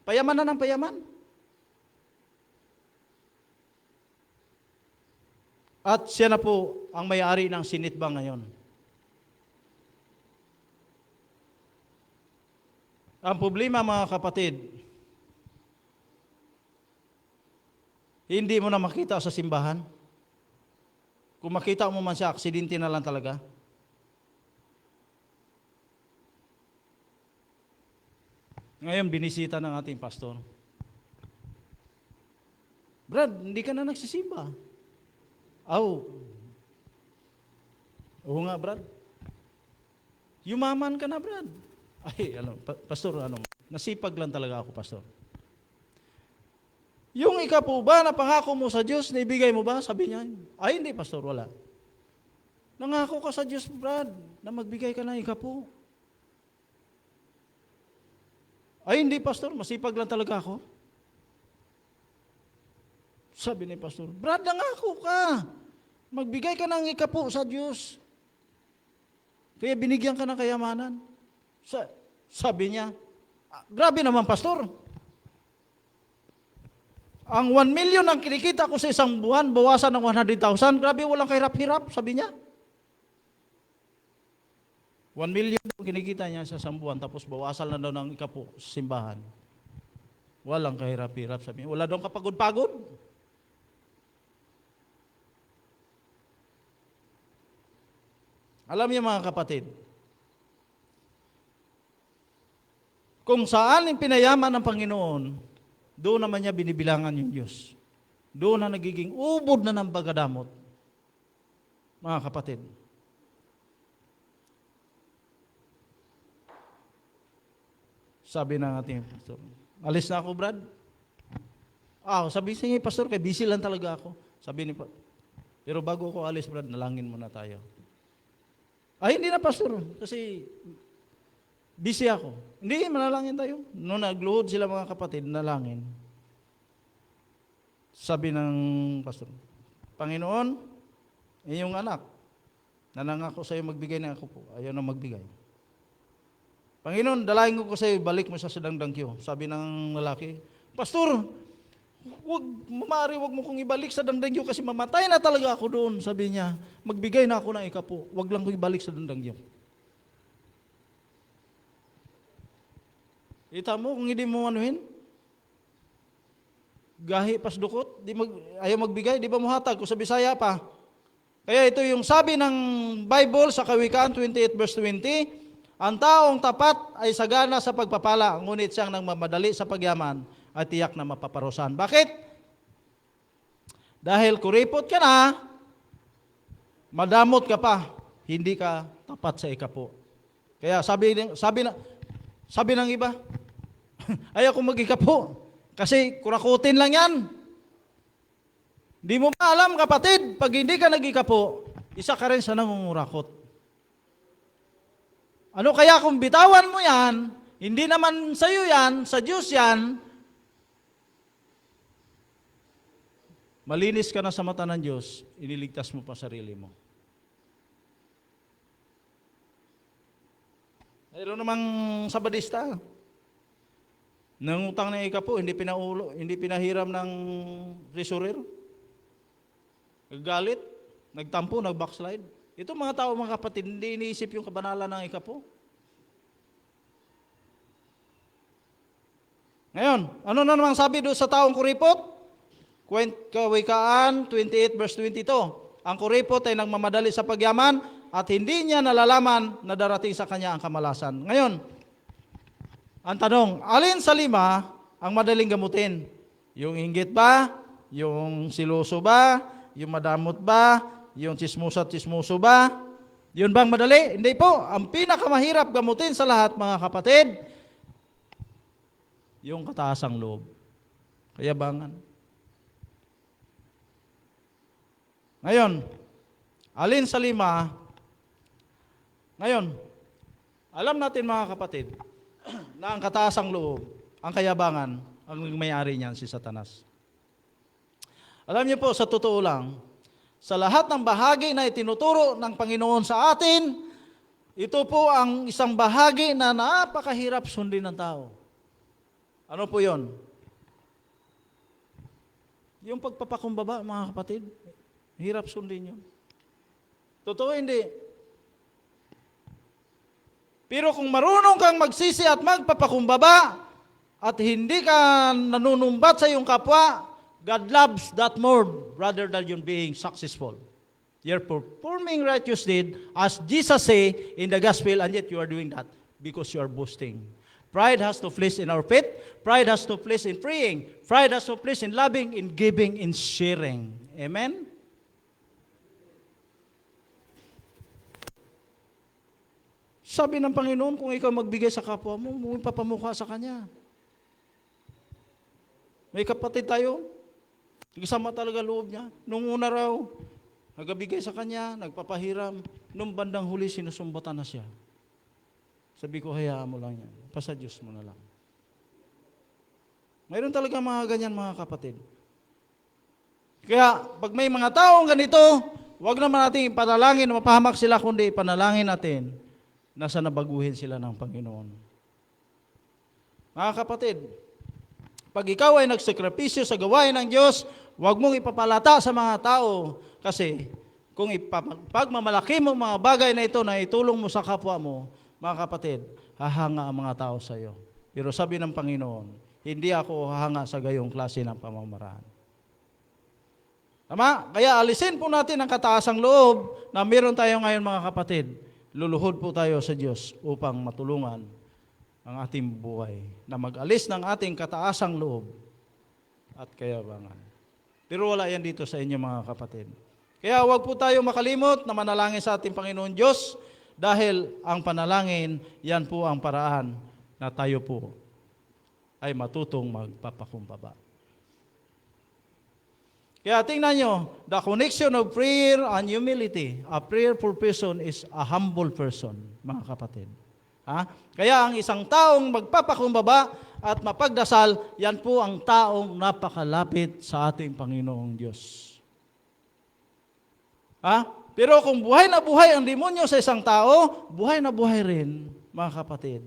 D: Payaman na ng payaman. At siya na po ang may-ari ng Sinitbang ngayon. Ang problema mga kapatid, hindi mo na makita sa simbahan. Kung makita mo man siya, aksidente na lang talaga. Ngayon, binisita ng ating pastor. Brad, hindi ka na nagsisimba. Oo nga, Brad. Yumaman ka na, Brad. Ay, pastor, nasipag lang talaga ako, pastor. Yung ikapo ba na pangako mo sa Diyos, naibigay mo ba? Sabi niya, ay hindi, pastor, wala. Nangako ka sa Diyos, Brad, na magbigay ka ng ikapo. Ay hindi, pastor, masipag lang talaga ako. Sabi ni pastor, Brad, nangako ka. Magbigay ka ng ikapo sa Diyos. Kaya binigyan ka ng kayamanan. Sabi niya, grabe naman, pastor. Ang 1 million ang kinikita ko sa isang buwan, bawasan ng 100,000. Grabe, walang kahirap-hirap, sabi niya. 1 million ang kinikita niya sa isang buwan, tapos bawasan na daw ng ikapo sa simbahan. Walang kahirap-hirap, sabi niya. Wala daw kapagod-pagod. Alam niyo mga kapatid, kung saan yung pinayaman ng Panginoon, doon naman niya binibilangan yung Diyos. Doon na nagiging ubod na ng pagkadamot. Mga kapatid. Sabi ng ating pastor, alis na ako, Brad. Sabi siya, pastor, kay busy lang talaga ako. Sabi ni pero bago ako alis, Brad, nalangin muna tayo. Ay, hindi na, pastor, kasi busy ako. Hindi, manalangin tayo. Noong nagluhod sila mga kapatid, nalangin. Sabi ng pastor, Panginoon, iyong anak, nanangako sa iyo magbigay na ako po. Ayaw na magbigay. Panginoon, dalahin ko sa iyo, balik mo sa Dangdangkyo. Sabi ng lalaki, Pastor, wag mo kong ibalik sa Dangdangkyo kasi mamatay na talaga ako doon. Sabi niya, magbigay na ako ng ikapo. Wag lang ko ibalik sa Dangdangkyo. Ita mo, kung hindi mo anuhin, gahi pasdukot, ayaw magbigay, di ba mo hatag, kung sa Bisaya pa. Kaya ito yung sabi ng Bible sa Kawikaan 28 verse 20, ang taong tapat ay sagana sa pagpapala, ngunit siyang nagmamadali sa pagyaman at tiyak na mapaparusahan. Bakit? Dahil kuripot ka na, madamot ka pa, hindi ka tapat sa ikapo. Kaya sabi ng iba, ayaw ko mag-ikapo. Kasi kurakutin lang yan. Di mo ba alam, kapatid, pag hindi ka nag-ikapo, isa ka rin sa nangungurakot. Ano kaya kung bitawan mo yan, hindi naman sa iyo yan, sa Diyos yan, malinis ka na sa mata ng Diyos, iniligtas mo pa sarili mo. Mayroon namang sabadista. Nangutang ng ikapo, hindi pinahiram ng treasurer. Naggalit, nagtampo, nag-backslide. Ito mga tao, mga kapatid, hindi iniisip yung kabanalan ng ikapo. Ngayon, ano na namang sabi doon sa taong kuripot? Kawikaan 28 verse 22. Ang kuripot ay nagmamadali sa pagyaman at hindi niya nalalaman na darating sa kanya ang kamalasan. Ngayon, ang tanong, alin sa 5 ang madaling gamutin? Yung inggit ba? Yung siloso ba? Yung madamot ba? Yung chismoso ba? Yun bang madali? Hindi po. Ang pinakamahirap gamutin sa lahat, mga kapatid, yung kataasang loob. Kayabangan. Ngayon, alin sa lima, ngayon, alam natin mga kapatid, na ang kataasang loob, ang kayabangan, ang may-ari niyan si Satanas. Alam niyo po, sa totoo lang, sa lahat ng bahagi na itinuturo ng Panginoon sa atin, ito po ang isang bahagi na napakahirap sundin ng tao. Ano po yon? Yung pagpapakumbaba, mga kapatid, hirap sundin yun. Totoo hindi. Pero kung marunong kang magsisi at magpapakumbaba, at hindi ka nanunumbat sa iyong kapwa, God loves that more rather than you being successful. You're performing righteous deed as Jesus say in the gospel, and yet you are doing that because you are boasting. Pride has no place in our faith. Pride has no place in praying. Pride has no place in loving, in giving, in sharing. Amen? Sabi ng Panginoon, kung ikaw magbigay sa kapwa mo, huwag papamukha sa Kanya. May kapatid tayo, kasama talaga loob niya. Nung una raw, nagabigay sa Kanya, nagpapahiram. Nung bandang huli, sinusumbatan na siya. Sabi ko, hayaan mo lang yan. Pasa Diyos mo na lang. Mayroon talaga mga ganyan, mga kapatid. Kaya, pag may mga taong ganito, huwag naman natin ipanalangin na mapahamak sila, kundi ipanalangin natin na sana baguhin sila ng Panginoon. Mga kapatid, pag ikaw ay nagsakripisyo sa gawain ng Diyos, huwag mong ipapalata sa mga tao. Kasi kung pagmamalaki mo mga bagay na ito na itulong mo sa kapwa mo, mga kapatid, hahanga ang mga tao sa iyo. Pero sabi ng Panginoon, hindi ako hahanga sa gayong klase ng pamamaraan. Tama? Kaya alisin po natin ang kataasang loob na meron tayo ngayon, mga kapatid. Luluhod po tayo sa Diyos upang matulungan ang ating buhay na mag-alis ng ating kataasang loob at kayabangan. Pero wala yan dito sa inyo, mga kapatid. Kaya huwag po tayo makalimot na manalangin sa ating Panginoon Diyos dahil ang panalangin, yan po ang paraan na tayo po ay matutong magpapakumbaba. Kaya tingnan nyo, the connection of prayer and humility. A prayerful person is a humble person, mga kapatid. Ha? Kaya ang isang taong magpapakumbaba at mapagdasal, yan po ang taong napakalapit sa ating Panginoong Diyos. Ha? Pero kung buhay na buhay ang demonyo sa isang tao, buhay na buhay rin, mga kapatid,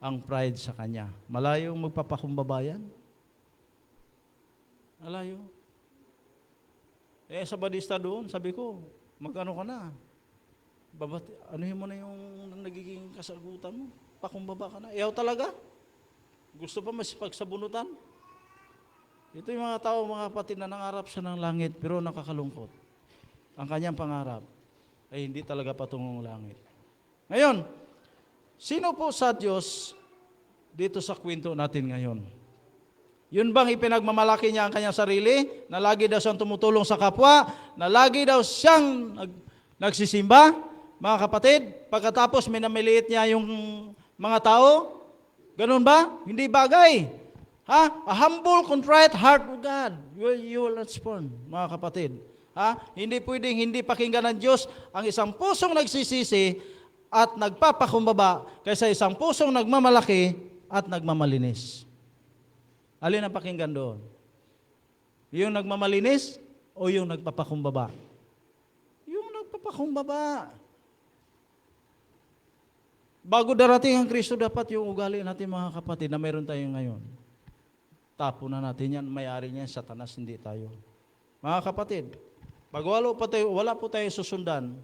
D: ang pride sa kanya. Malayong magpapakumbaba yan? Malayo. Sa badista doon, sabi ko, magkano ka na? Anuhin mo na yung nagiging kasagutan mo. Pakumbaba ka na. Iyaw talaga? Gusto pa mas pagsabunutan? Ito yung mga tao, mga kapatid, na nangarap siya ng langit, pero nakakalungkot. Ang kanyang pangarap ay hindi talaga patungong langit. Ngayon, sino po sa Diyos dito sa kwento natin ngayon? Yun bang ipinagmamalaki niya ang kanyang sarili? Na lagi daw siyang tumutulong sa kapwa? Na lagi daw siyang nagsisimba? Mga kapatid, pagkatapos minamiliit niya yung mga tao? Ganun ba? Hindi bagay. Ha? A humble, contrite heart of God. You will respond, mga kapatid. Ha? Hindi pwedeng hindi pakinggan ng Diyos ang isang pusong nagsisisi at nagpapakumbaba kaysa isang pusong nagmamalaki at nagmamalinis. Alin ang pakinggan doon? Yung nagmamalinis o yung nagpapakumbaba? Yung nagpapakumbaba. Bago darating ang Kristo, dapat yung ugali natin, mga kapatid, na mayroon tayo ngayon. Tapo na natin yan, may-ari niyan, Satanas, hindi tayo. Mga kapatid, pag wala po tayo susundan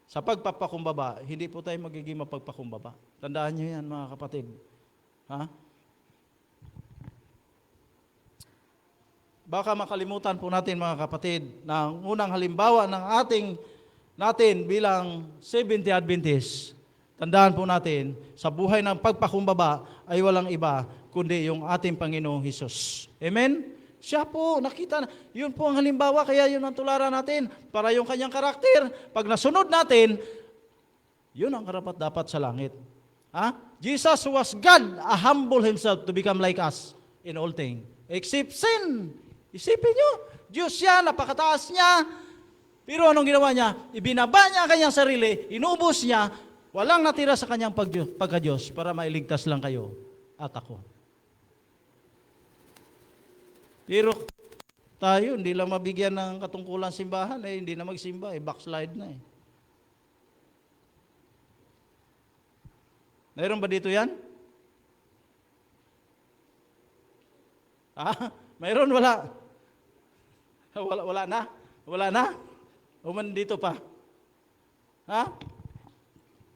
D: sa pagpapakumbaba, hindi po tayo magiging mapagpakumbaba. Tandaan niyo yan, mga kapatid. Ha? Baka makalimutan po natin, mga kapatid, na ang unang halimbawa ng natin bilang Seventh-day Adventist. Tandaan po natin, sa buhay ng pagpakumbaba ay walang iba kundi yung ating Panginoong Hesus. Amen? Siya po, nakita na. Yun po ang halimbawa, kaya yun ang tularan natin. Para yung kanyang karakter, pag nasunod natin, yun ang karapat-dapat sa langit. Jesus was God, humble himself to become like us in all things. Except sin. Isipin nyo, Diyos siya, napakataas niya. Pero anong ginawa niya? Ibinaba niya ang kanyang sarili, inubos niya, walang natira sa kanyang pagka-Diyos para mailigtas lang kayo at ako. Pero tayo, hindi lang mabigyan ng katungkulan simbahan, hindi na magsimba, backslide na . Mayroon ba dito yan? Mayroon, wala. Wala na? Wala na? Uman dito pa.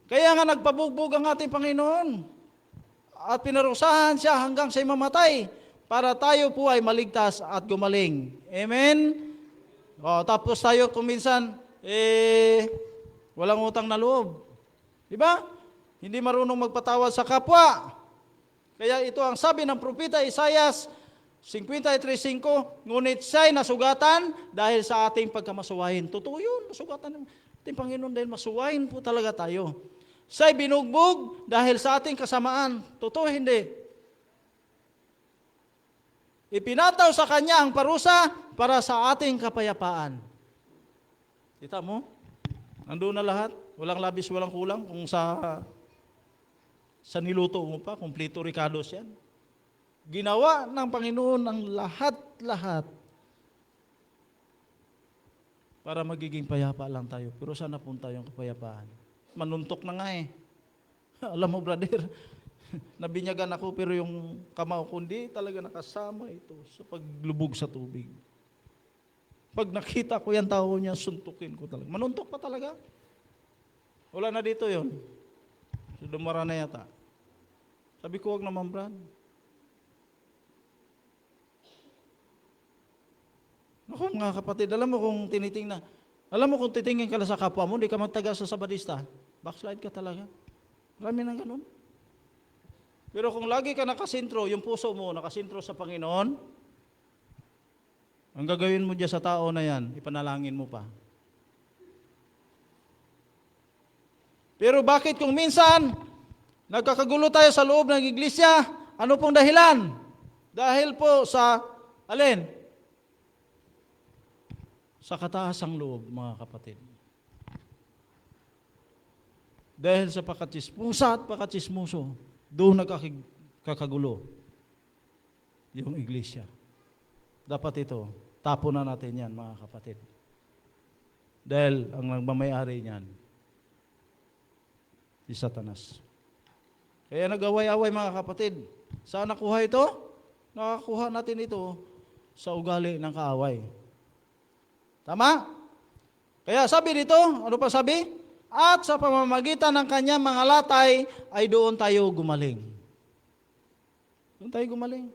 D: Kaya nga nagpabugbog ang ating Panginoon at pinarusahan siya hanggang siya'y mamatay para tayo po ay maligtas at gumaling. Amen? Tapos tayo kuminsan, walang utang na loob. Diba? Hindi marunong magpatawad sa kapwa. Kaya ito ang sabi ng propeta Isaias 53:5, ngunit siya'y nasugatan dahil sa ating pagkamasuwain. Totoo yun, nasugatan ng ating Panginoon dahil masuwain po talaga tayo. Siya'y binugbog dahil sa ating kasamaan. Totoo, hindi. Ipinataw sa Kanya ang parusa para sa ating kapayapaan. Kita mo? Nandun na lahat. Walang labis, walang kulang. Kung sa niluto mo pa, kompleto ricados yan. Ginawa ng Panginoon ang lahat-lahat para magiging payapa lang tayo. Pero saan napunta yung kapayapaan? Manuntok na nga . Alam mo, brother, nabinyagan ako pero yung kamao ko hindi talaga nakasama ito sa paglubog sa tubig. Pag nakita ko yan tao niya, suntukin ko talaga. Manuntok pa talaga. Wala na dito yon. So, dumara na yata. Sabi ko, wag naman, Brad. Naku, mga kapatid, alam mo kung titingin ka lang sa kapwa mo, hindi ka magtaga sa Sabadista, backslide ka talaga. Marami nang ganun. Pero kung lagi ka nakasintro, yung puso mo nakasintro sa Panginoon, ang gagawin mo dyan sa tao na yan, ipanalangin mo pa. Pero bakit kung minsan, nagkakagulo tayo sa loob ng iglesia, ano pong dahilan? Dahil po sa, alin? Sa kataasang loob, mga kapatid. Dahil sa pakatsismusa at pakatsismuso, doon nagkakagulo yung iglesia. Dapat ito, tapo na natin yan, mga kapatid. Dahil ang nagmamayari niyan, si Satanas. Kaya nag-away-away, mga kapatid. Saan nakuha ito? Nakakuha natin ito sa ugali ng kaaway. Tama? Kaya sabi dito, ano pa sabi? At sa pamamagitan ng kanyang mga latay, ay doon tayo gumaling. Doon tayo gumaling.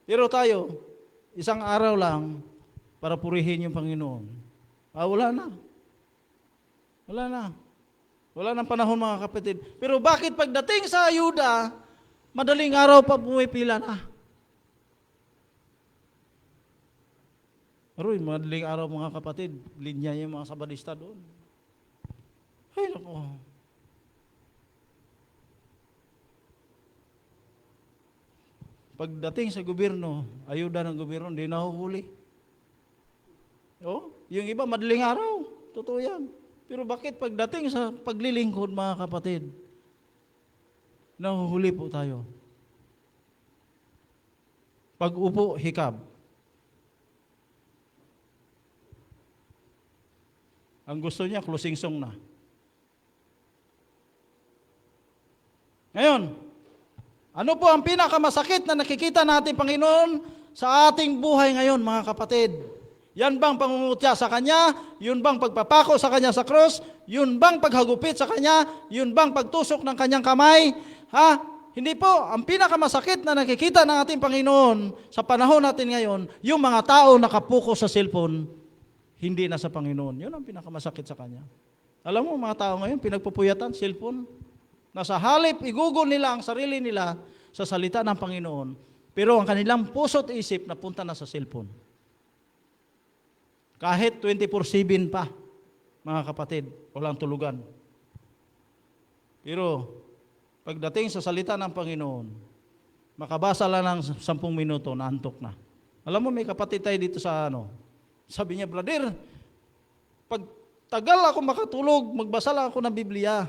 D: Pero tayo, isang araw lang, para purihin yung Panginoon. Wala na. Wala na. Wala nang panahon, mga kapatid. Pero bakit pagdating sa ayuda, madaling araw pa pumipila na? Aroy, madaling araw, mga kapatid, linya yung mga Sabadista doon. Ay, naku. Pagdating sa gobyerno, ayuda ng gobyerno, hindi nahuhuli. Yung iba, madaling araw. Totoo yan. Pero bakit pagdating sa paglilingkod, mga kapatid, nahuhuli po tayo. Pag upo, hikab. Ang gusto niya, closing song na. Ngayon, ano po ang pinakamasakit na nakikita natin, Panginoon, sa ating buhay ngayon, mga kapatid? Yan bang pangungutya sa Kanya? Yun bang pagpapako sa Kanya sa cross? Yun bang paghagupit sa Kanya? Yun bang pagtusok ng Kanyang kamay? Hindi po. Ang pinakamasakit na nakikita ng ating Panginoon sa panahon natin ngayon, yung mga tao nakapuko sa cellphone, hindi na sa Panginoon. Yun ang pinakamasakit sa Kanya. Alam mo, mga tao ngayon, pinagpupuyatan, cellphone. Nasa halip, igugol nila ang sarili nila sa salita ng Panginoon. Pero ang kanilang puso't isip napunta na sa cellphone. Kahit 24/7 pa, mga kapatid, walang tulugan. Pero pagdating sa salita ng Panginoon, makabasa lang ng 10 minuto, naantok na. Alam mo, may kapatid tayo dito sa sabi niya, brother, pag tagal ako makatulog, magbasa lang ako ng Biblia,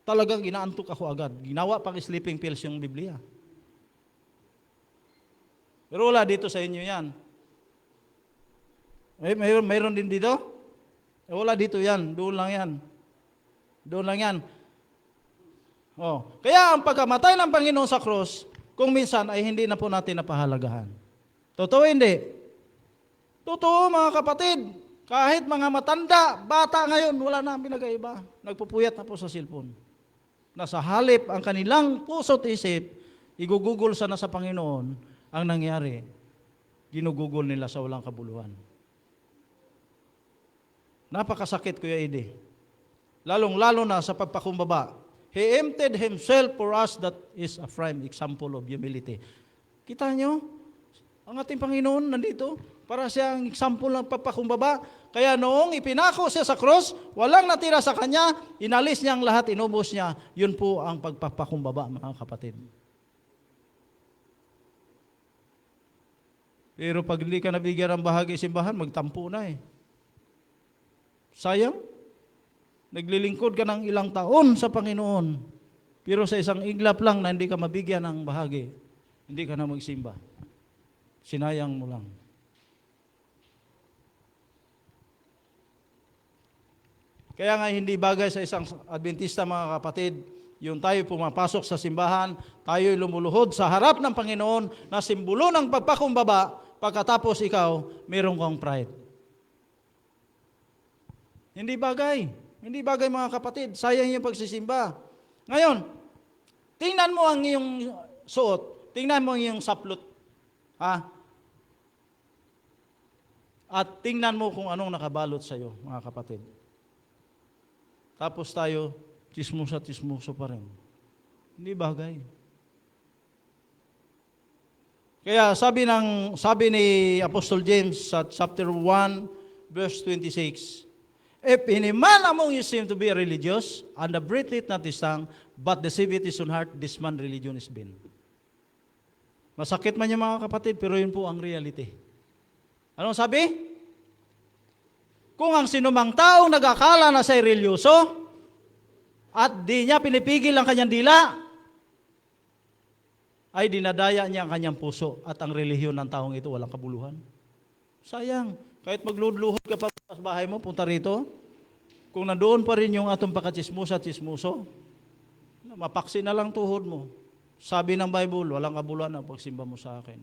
D: talagang inaantok ako agad. Ginawa pang sleeping pills yung Biblia. Pero wala dito sa inyo yan. Mayroon din dito? Wala dito yan. Doon lang yan. Doon lang yan. Kaya ang pagkamatay ng Panginoon sa krus, kung minsan ay hindi na po natin napahalagahan. Totoo hindi? Totoo mga kapatid. Kahit mga matanda, bata ngayon, wala na pinag-aiba. Nagpupuyat na po sa cellphone. Nasa halip ang kanilang puso't isip, igugugol sana sa Panginoon, ang nangyari, ginugugol nila sa walang kabuluhan. Napakasakit, Kuya Ede. Lalong-lalo na sa pagpakumbaba. He emptied Himself for us, that is a prime example of humility. Kita nyo? Ang ating Panginoon nandito, para siyang example ng pagpakumbaba. Kaya noong ipinako siya sa cross, walang natira sa kanya, inalis niya ang lahat, inubos niya. Yun po ang pagpapakumbaba, mga kapatid. Pero pag hindi ka nabigyan ng bahagi simbahan, magtampo na eh. Sayang. Naglilingkod ka ng ilang taon sa Panginoon, pero sa isang iglap lang na hindi ka mabigyan ng bahagi, hindi ka na magsimba. Sinayang mo lang. Kaya nga hindi bagay sa isang Adventista, mga kapatid, yung tayo pumapasok sa simbahan, tayo lumuluhod sa harap ng Panginoon na simbolo ng pagpakumbaba, pagkatapos ikaw, mayroon kang pride. Hindi bagay. Hindi bagay, mga kapatid. Sayang yung pagsisimba. Ngayon, tingnan mo ang iyong suot. Tingnan mo ang iyong saplot. At tingnan mo kung anong nakabalot sa iyo, mga kapatid. Tapos tayo, tismuso pa rin. Hindi bagay. Kaya sabi ni Apostle James sa chapter 1, verse 26, if any man among you seem to be religious, and breatheth not his tongue, but deceiveth his own heart, this man religion is vain. Masakit man yung mga kapatid, pero yun po ang reality. Anong sabi? Kung ang sinumang taong nag-akala na siya'y religyoso, at di niya pinipigil ang kanyang dila, ay dinadaya niya ang kanyang puso, at ang relihiyon ng taong ito walang kabuluhan. Sayang. Kahit magluhod ka pa sa bahay mo, punta rito, kung nandoon pa rin yung atong pakatsismuso, mapaksi na lang tuhod mo. Sabi ng Bible, walang kabuluhan ang pagsimba mo sa akin.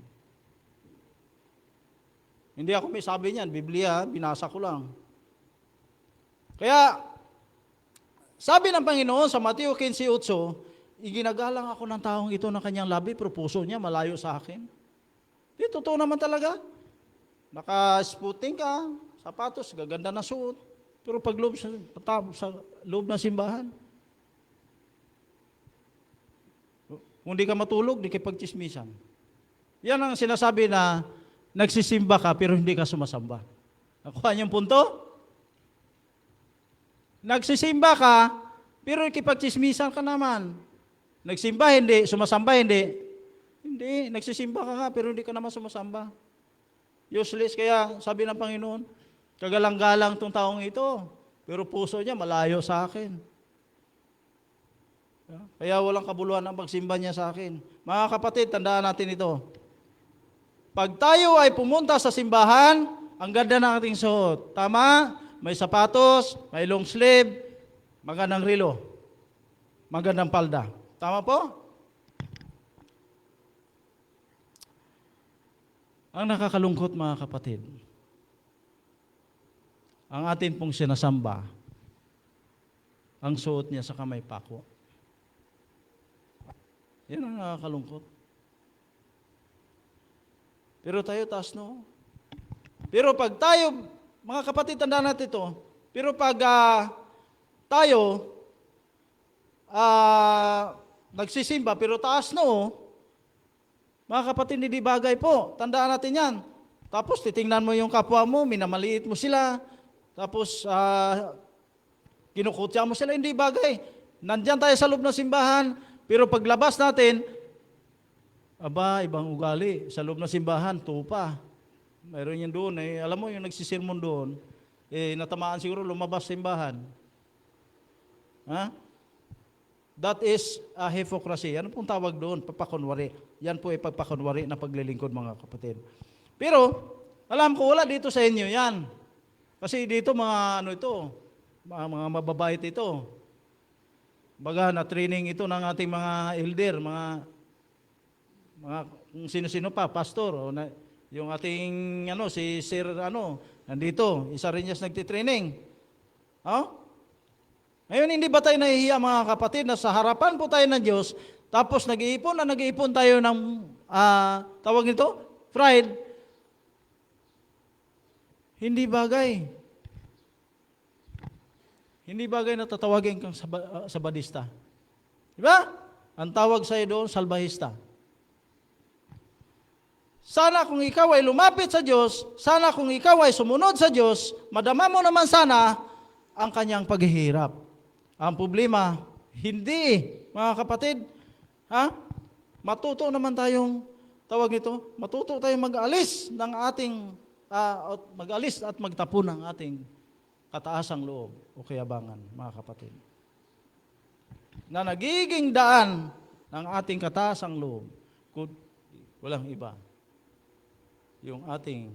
D: Hindi ako may sabi niyan, Biblia, binasa ko lang. Kaya, sabi ng Panginoon sa Mateo 15:8, iginagalang ako ng taong ito ng kanyang labi, pero puso niya malayo sa akin. Di, totoo naman talaga. Naka-sputing ka, sapatos, gaganda na suot. Pero pag loob sa loob ng simbahan, kung di ka matulog, di ka pagchismisan. Yan ang sinasabi na nagsisimba ka pero hindi ka sumasamba. Nakuha niyong punto? Nagsisimba ka pero ikipagchismisan ka naman. Nagsimba hindi, sumasamba hindi. Hindi, nagsisimba ka nga pero hindi ka naman sumasamba. Useless. Kaya sabi ng Panginoon, kagalang-galang tong taong ito, pero puso niya malayo sa akin. Kaya walang kabuluhan ang pagsimba niya sa akin. Mga kapatid, tandaan natin ito. Pag tayo ay pumunta sa simbahan, ang ganda ng ating suot. Tama? May sapatos, may long sleeve, magandang relo, magandang palda. Tama po? Ang nakakalungkot, mga kapatid, ang atin pong sinasamba, ang suot niya sa kamay pako. Yan ang nakakalungkot. Pero tayo taas no. Pero pag tayo, mga kapatid, tandaan natin ito, pero pag tayo nagsisimba, pero taas no, mga kapatid, hindi bagay po. Tandaan natin yan. Tapos titingnan mo yung kapwa mo, minamaliit mo sila, tapos kinukutya mo sila, hindi bagay. Nandyan tayo sa loob ng simbahan, Pero paglabas natin, aba, ibang ugali. Sa loob ng simbahan, tupa. Mayroon yan doon. Alam mo, yung nagsisirmon doon, natamaan siguro lumabas sa simbahan. Ha? That is a hypocrisy. Ano pong tawag doon? Pagpakunwari. Yan po ay pagpakunwari na paglilingkod, mga kapatid. Pero, alam ko, wala dito sa inyo yan. Kasi dito, mga mga mababait ito. Baga, na-training ito ng ating mga elder, mga kung sino-sino pa, pastor, yung ating, si Sir, nandito, isa rin niya nagtitraining. Ngayon, hindi ba tayo nahihiya, mga kapatid, na sa harapan po tayo ng Diyos, tapos nag-iipon tayo ng, tawag nito, pride, hindi bagay. Hindi bagay na tatawagin kang sabadista. Di ba? Ang tawag sa'yo doon, salbahista. Sana kung ikaw ay lumapit sa Diyos, sana kung ikaw ay sumunod sa Diyos, madama mo naman sana ang kanyang paghihirap. Ang problema, hindi, mga kapatid. Matuto naman tayong, tawag nito, matuto tayong mag-alis ng ating, mag-alis at magtapon ng ating kataasang loob o kayabangan, mga kapatid. Na nagiging daan ng ating kataasang loob, walang iba. Yung ating,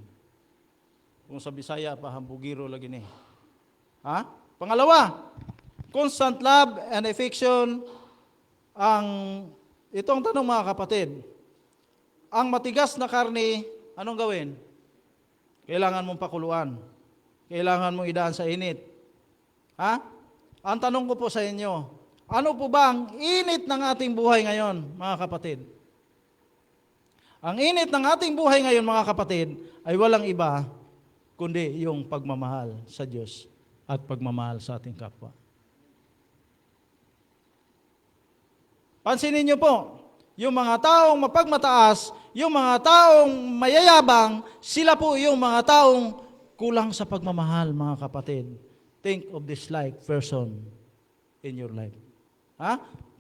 D: kung sa Bisaya pa, hambugiro lagi ni. Pangalawa, constant love and affection. Itong tanong, mga kapatid, ang matigas na karne, anong gawin? Kailangan mong pakuluan. Kailangan mong idaan sa init. Ang tanong ko po sa inyo, ano po ba ang init ng ating buhay ngayon, mga kapatid? Ang init ng ating buhay ngayon, mga kapatid, ay walang iba kundi yung pagmamahal sa Diyos at pagmamahal sa ating kapwa. Pansinin niyo po, yung mga taong mapagmataas, yung mga taong mayayabang, sila po yung mga taong kulang sa pagmamahal, mga kapatid. Think of this like person in your life.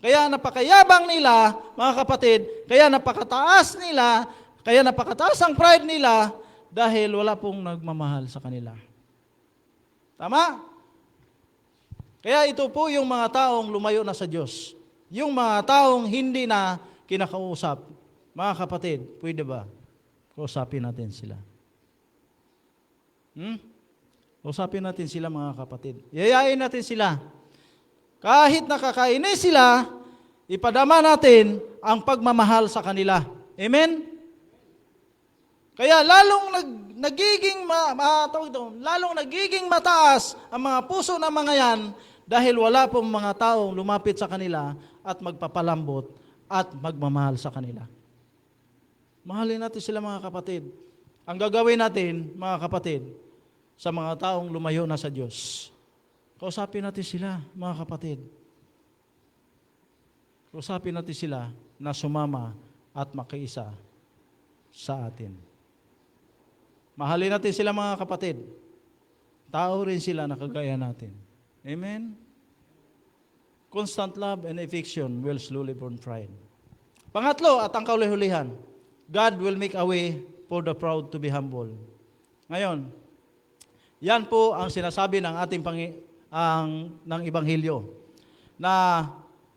D: Kaya napakayabang nila, mga kapatid, kaya napakataas nila, kaya napakataas ang pride nila, dahil wala pong nagmamahal sa kanila. Tama? Kaya ito po yung mga taong lumayo na sa Diyos. Yung mga taong hindi na kinakausap. Mga kapatid, pwede ba? Kausapin natin sila. Usapin natin sila, mga kapatid. Yayain natin sila. Kahit nakakainis sila, ipadama natin ang pagmamahal sa kanila. Amen? Kaya lalong nagiging mataas ang mga puso ng mga yan dahil wala pong mga taong lumapit sa kanila at magpapalambot at magmamahal sa kanila. Mahalin natin sila, mga kapatid. Ang gagawin natin, mga kapatid, sa mga taong lumayo na sa Diyos, kausapin natin sila, mga kapatid. Kausapin natin sila na sumama at makiisa sa atin. Mahalin natin sila, mga kapatid. Tao rin sila na kagaya natin. Amen? Constant love and affection will slowly burn pride. Pangatlo, at ang kauli-hulihan, God will make a way for the proud to be humble. Ngayon, yan po ang sinasabi ng ating ng Ebanghelyo, na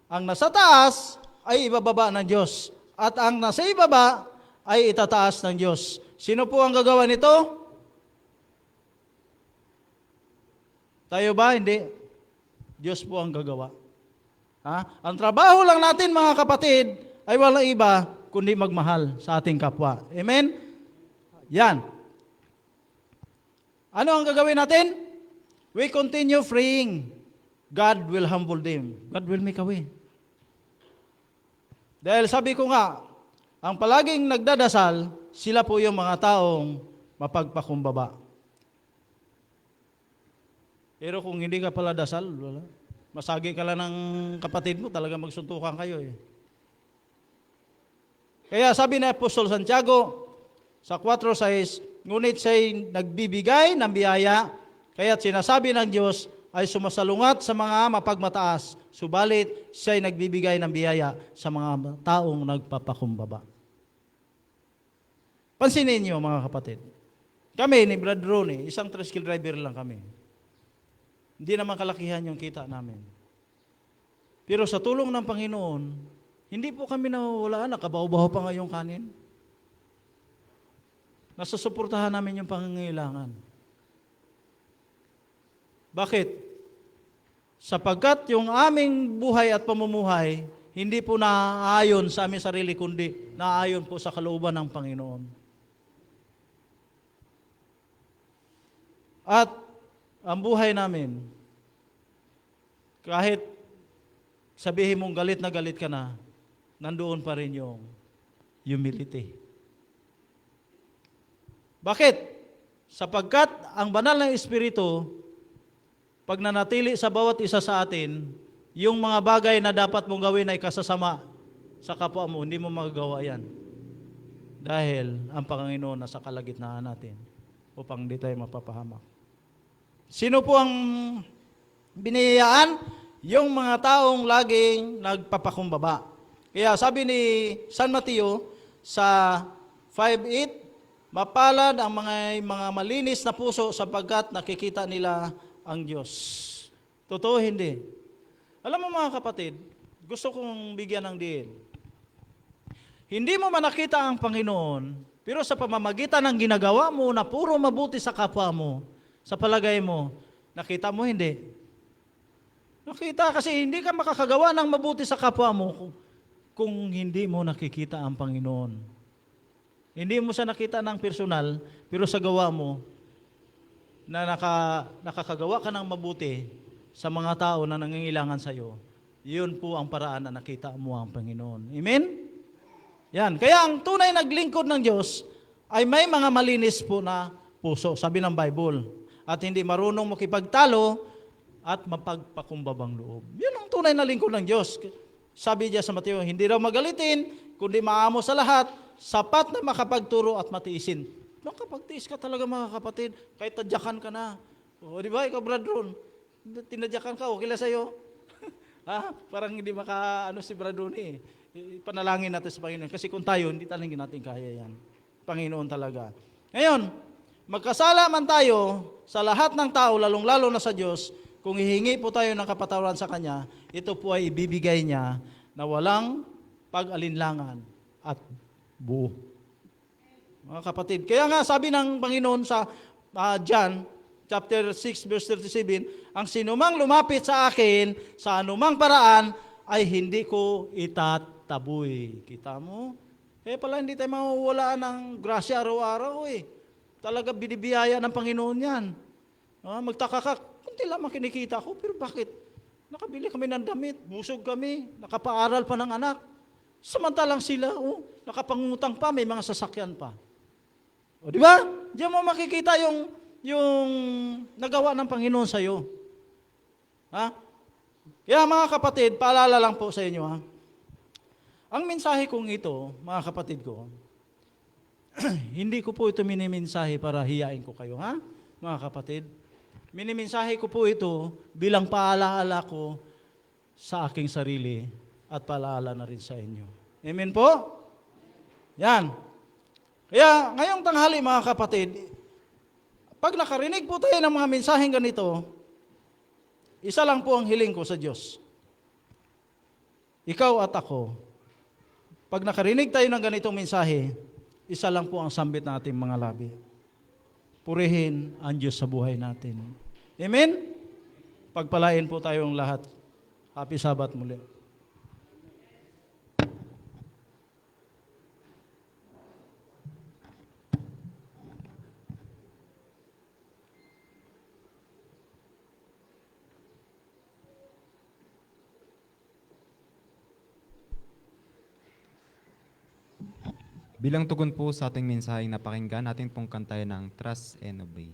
D: ang nasa taas ay ibababa ng Diyos, at ang nasa ibaba ay itataas ng Diyos. Sino po ang gagawa nito? Tayo ba? Hindi. Diyos po ang gagawa. Ang trabaho lang natin, mga kapatid, ay walang iba kundi magmahal sa ating kapwa. Amen? Yan. Ano ang gagawin natin? We continue praying. God will humble them. God will make a way. Dahil sabi ko nga, ang palaging nagdadasal, sila po yung mga taong mapagpakumbaba. Pero kung hindi ka pala dasal, wala. Masagi ka lang ng kapatid mo, talaga magsuntukan kayo eh. Kaya sabi ni Apostol Santiago sa 4:6, ngunit siya'y nagbibigay ng biyaya, kaya't sinasabi ng Diyos ay sumasalungat sa mga mapagmataas, subalit siya'y nagbibigay ng biyaya sa mga taong nagpapakumbaba. Pansinin niyo mga kapatid, kami ni Brad Ronnie, isang tricycle driver lang kami. Hindi naman kalakihan yung kita namin. Pero sa tulong ng Panginoon, hindi po kami nawawalaan, nakabaho-baho pa nga yung kanin. Nasusuportahan namin yung pangangailangan. Bakit? Sapagkat yung aming buhay at pamumuhay, hindi po naaayon sa aming sarili, kundi naaayon po sa kalooban ng Panginoon. At ang buhay namin, kahit sabihin mong galit na galit ka na, nandoon pa rin yung humility. Bakit? Sapagkat ang banal na Espiritu, pag nanatili sa bawat isa sa atin, yung mga bagay na dapat mong gawin ay kasasama sa kapwa mo, hindi mo magagawa yan. Dahil ang Panginoon nasa kalagitnaan natin upang hindi tayo mapapahamak. Sino po ang biniyayaan? Yung mga taong laging nagpapakumbaba. Kaya sabi ni San Mateo sa 5:8, mapalad ang mga malinis na puso sapagkat nakikita nila ang Diyos. Totoo hindi? Alam mo mga kapatid, gusto kong bigyan ng diin. Hindi mo man nakita ang Panginoon, pero sa pamamagitan ng ginagawa mo na puro mabuti sa kapwa mo, sa palagay mo, nakita mo hindi? Nakita kasi hindi ka makakagawa ng mabuti sa kapwa mo kung hindi mo nakikita ang Panginoon. Hindi mo siya nakita ng personal, pero sa gawa mo, na nakakagawa ka ng mabuti sa mga tao na nangangailangan sa iyo, yun po ang paraan na nakita mo ang Panginoon. Amen? Yan. Kaya ang tunay naglingkod ng Diyos ay may mga malinis po na puso, sabi ng Bible. At hindi marunong makipagtalo at mapagpakumbabang loob. Yun ang tunay na lingkod ng Diyos. Sabi niya sa Mateo, hindi raw magalitin, kundi maamo sa lahat, sapat na makapagturo at matiisin. Makapagtiis ka talaga mga kapatid, kahit tadyakan ka na. O di ba, ikaw Brad Ron, tinadyakan ka, okay lang sa'yo. Ha? Parang hindi si Brad Ron eh. Panalangin natin sa Panginoon. Kasi kung tayo, hindi talaga natin kaya yan. Panginoon talaga. Ngayon, magkasala man tayo sa lahat ng tao, lalong-lalo na sa Diyos, kung hihingi po tayo ng kapatawaran sa Kanya, ito po ay ibibigay niya na walang pag-alinlangan at buo. Mga kapatid, kaya nga sabi ng Panginoon sa John chapter 6 verse 37, ang sinumang lumapit sa akin sa anumang paraan ay hindi ko itataboy. Kita mo? Kaya pala hindi tayo mawawalaan ng grasya araw-araw eh. Talaga binibiyaya ng Panginoon yan. Magtaka ka, kunti lang makinikita ko, pero bakit? Nakabili kami ng damit, busog kami, nakapaaral pa ng anak. Samantalang sila, nakapangutang pa, may mga sasakyan pa. O di ba? Diyan mo makikita yung nagawa ng Panginoon sa iyo. Ha? Kaya mga kapatid, paalala lang po sa inyo ha. Ang mensahe kong ito, mga kapatid ko, hindi ko po ito minimensahe para hiyain ko kayo, ha? Mga kapatid. Minimensahe ko po ito bilang paalaala ko sa aking sarili at paalaala na rin sa inyo. Amen po? Yan. Kaya ngayong tanghali mga kapatid, pag nakarinig po tayo ng mga mensaheng ganito, isa lang po ang hiling ko sa Diyos. Ikaw at ako, pag nakarinig tayo ng ganitong mensahe, isa lang po ang sambit nating mga labi. Purihin ang Diyos sa buhay natin. Amen? Pagpalain po tayong lahat. Happy Sabbath muli.
A: Bilang tugon po sa ating mensaheng napakinggan, natin pong kantayan ng Trust and Obey.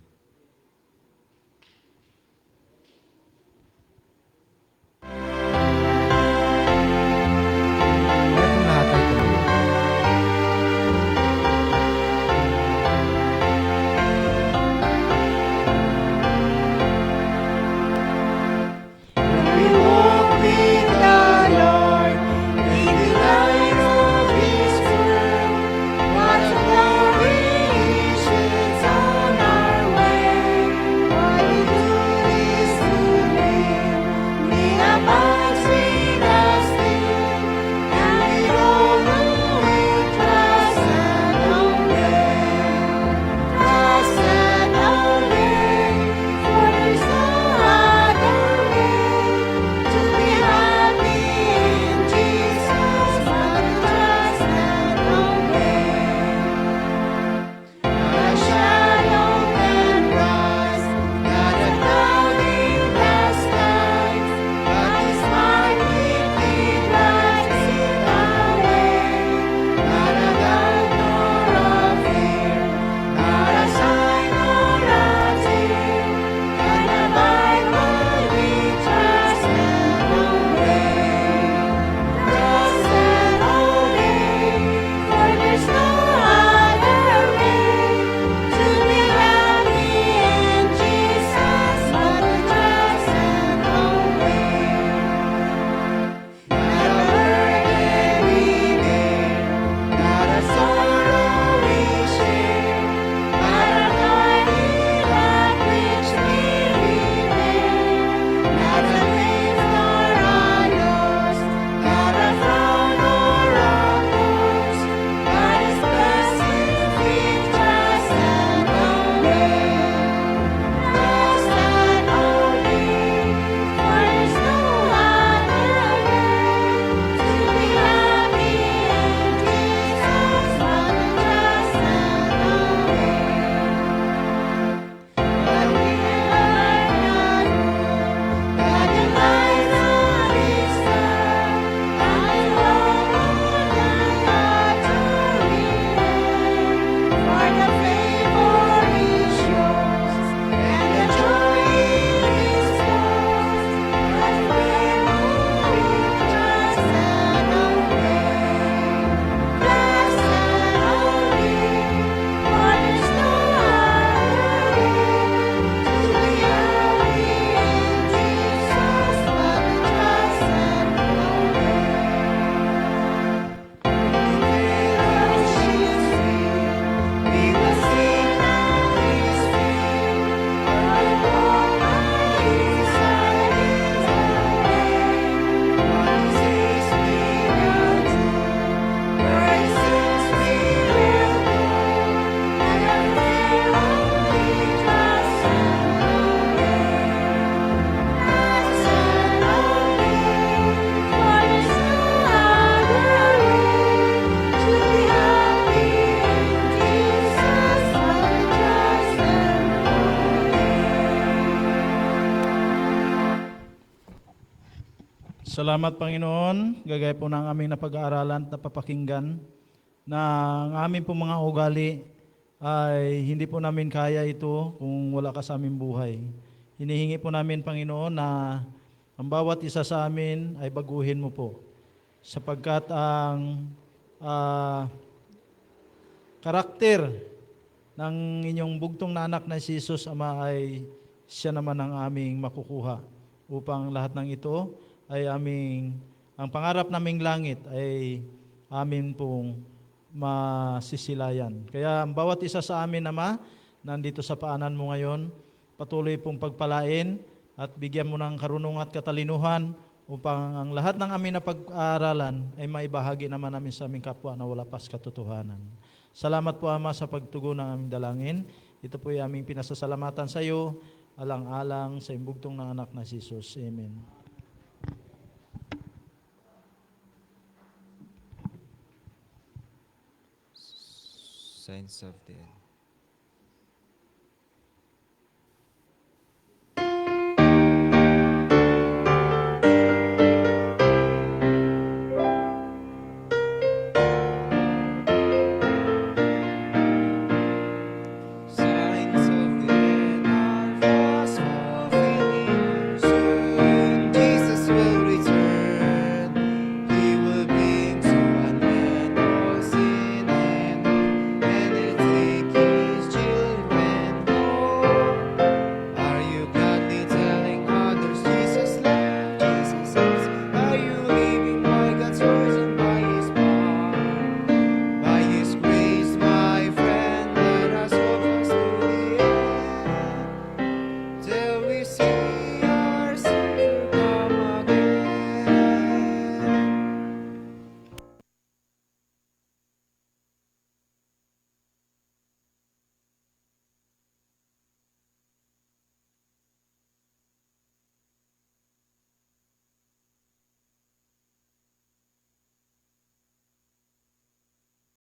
A: Kaya kung lahat ay tuloy.
D: Salamat Panginoon, gagaya po ng aming napag-aaralan at napapakinggan na ang aming po mga ugali ay hindi po namin kaya ito kung wala ka sa aming buhay. Hinihingi po namin Panginoon na ang bawat isa sa amin ay baguhin mo po sapagkat ang karakter ng inyong bugtong na anak na si Jesus Ama ay siya naman ang aming makukuha upang lahat ng ito ay ang pangarap naming langit ay amin pong masisilayan. Kaya ang bawat isa sa amin, Ama, nandito sa paanan mo ngayon, patuloy pong pagpalain at bigyan mo ng karunungan at katalinuhan upang ang lahat ng amin na pag-aaralan ay maibahagi naman namin sa aming kapwa na wala pas katotohanan. Salamat po, Ama, sa pagtugon ng aming dalangin. Ito po ay aming pinasasalamatan sa iyo, alang-alang sa imbugtong ng anak na si Jesus. Amen.
A: Signs of the end.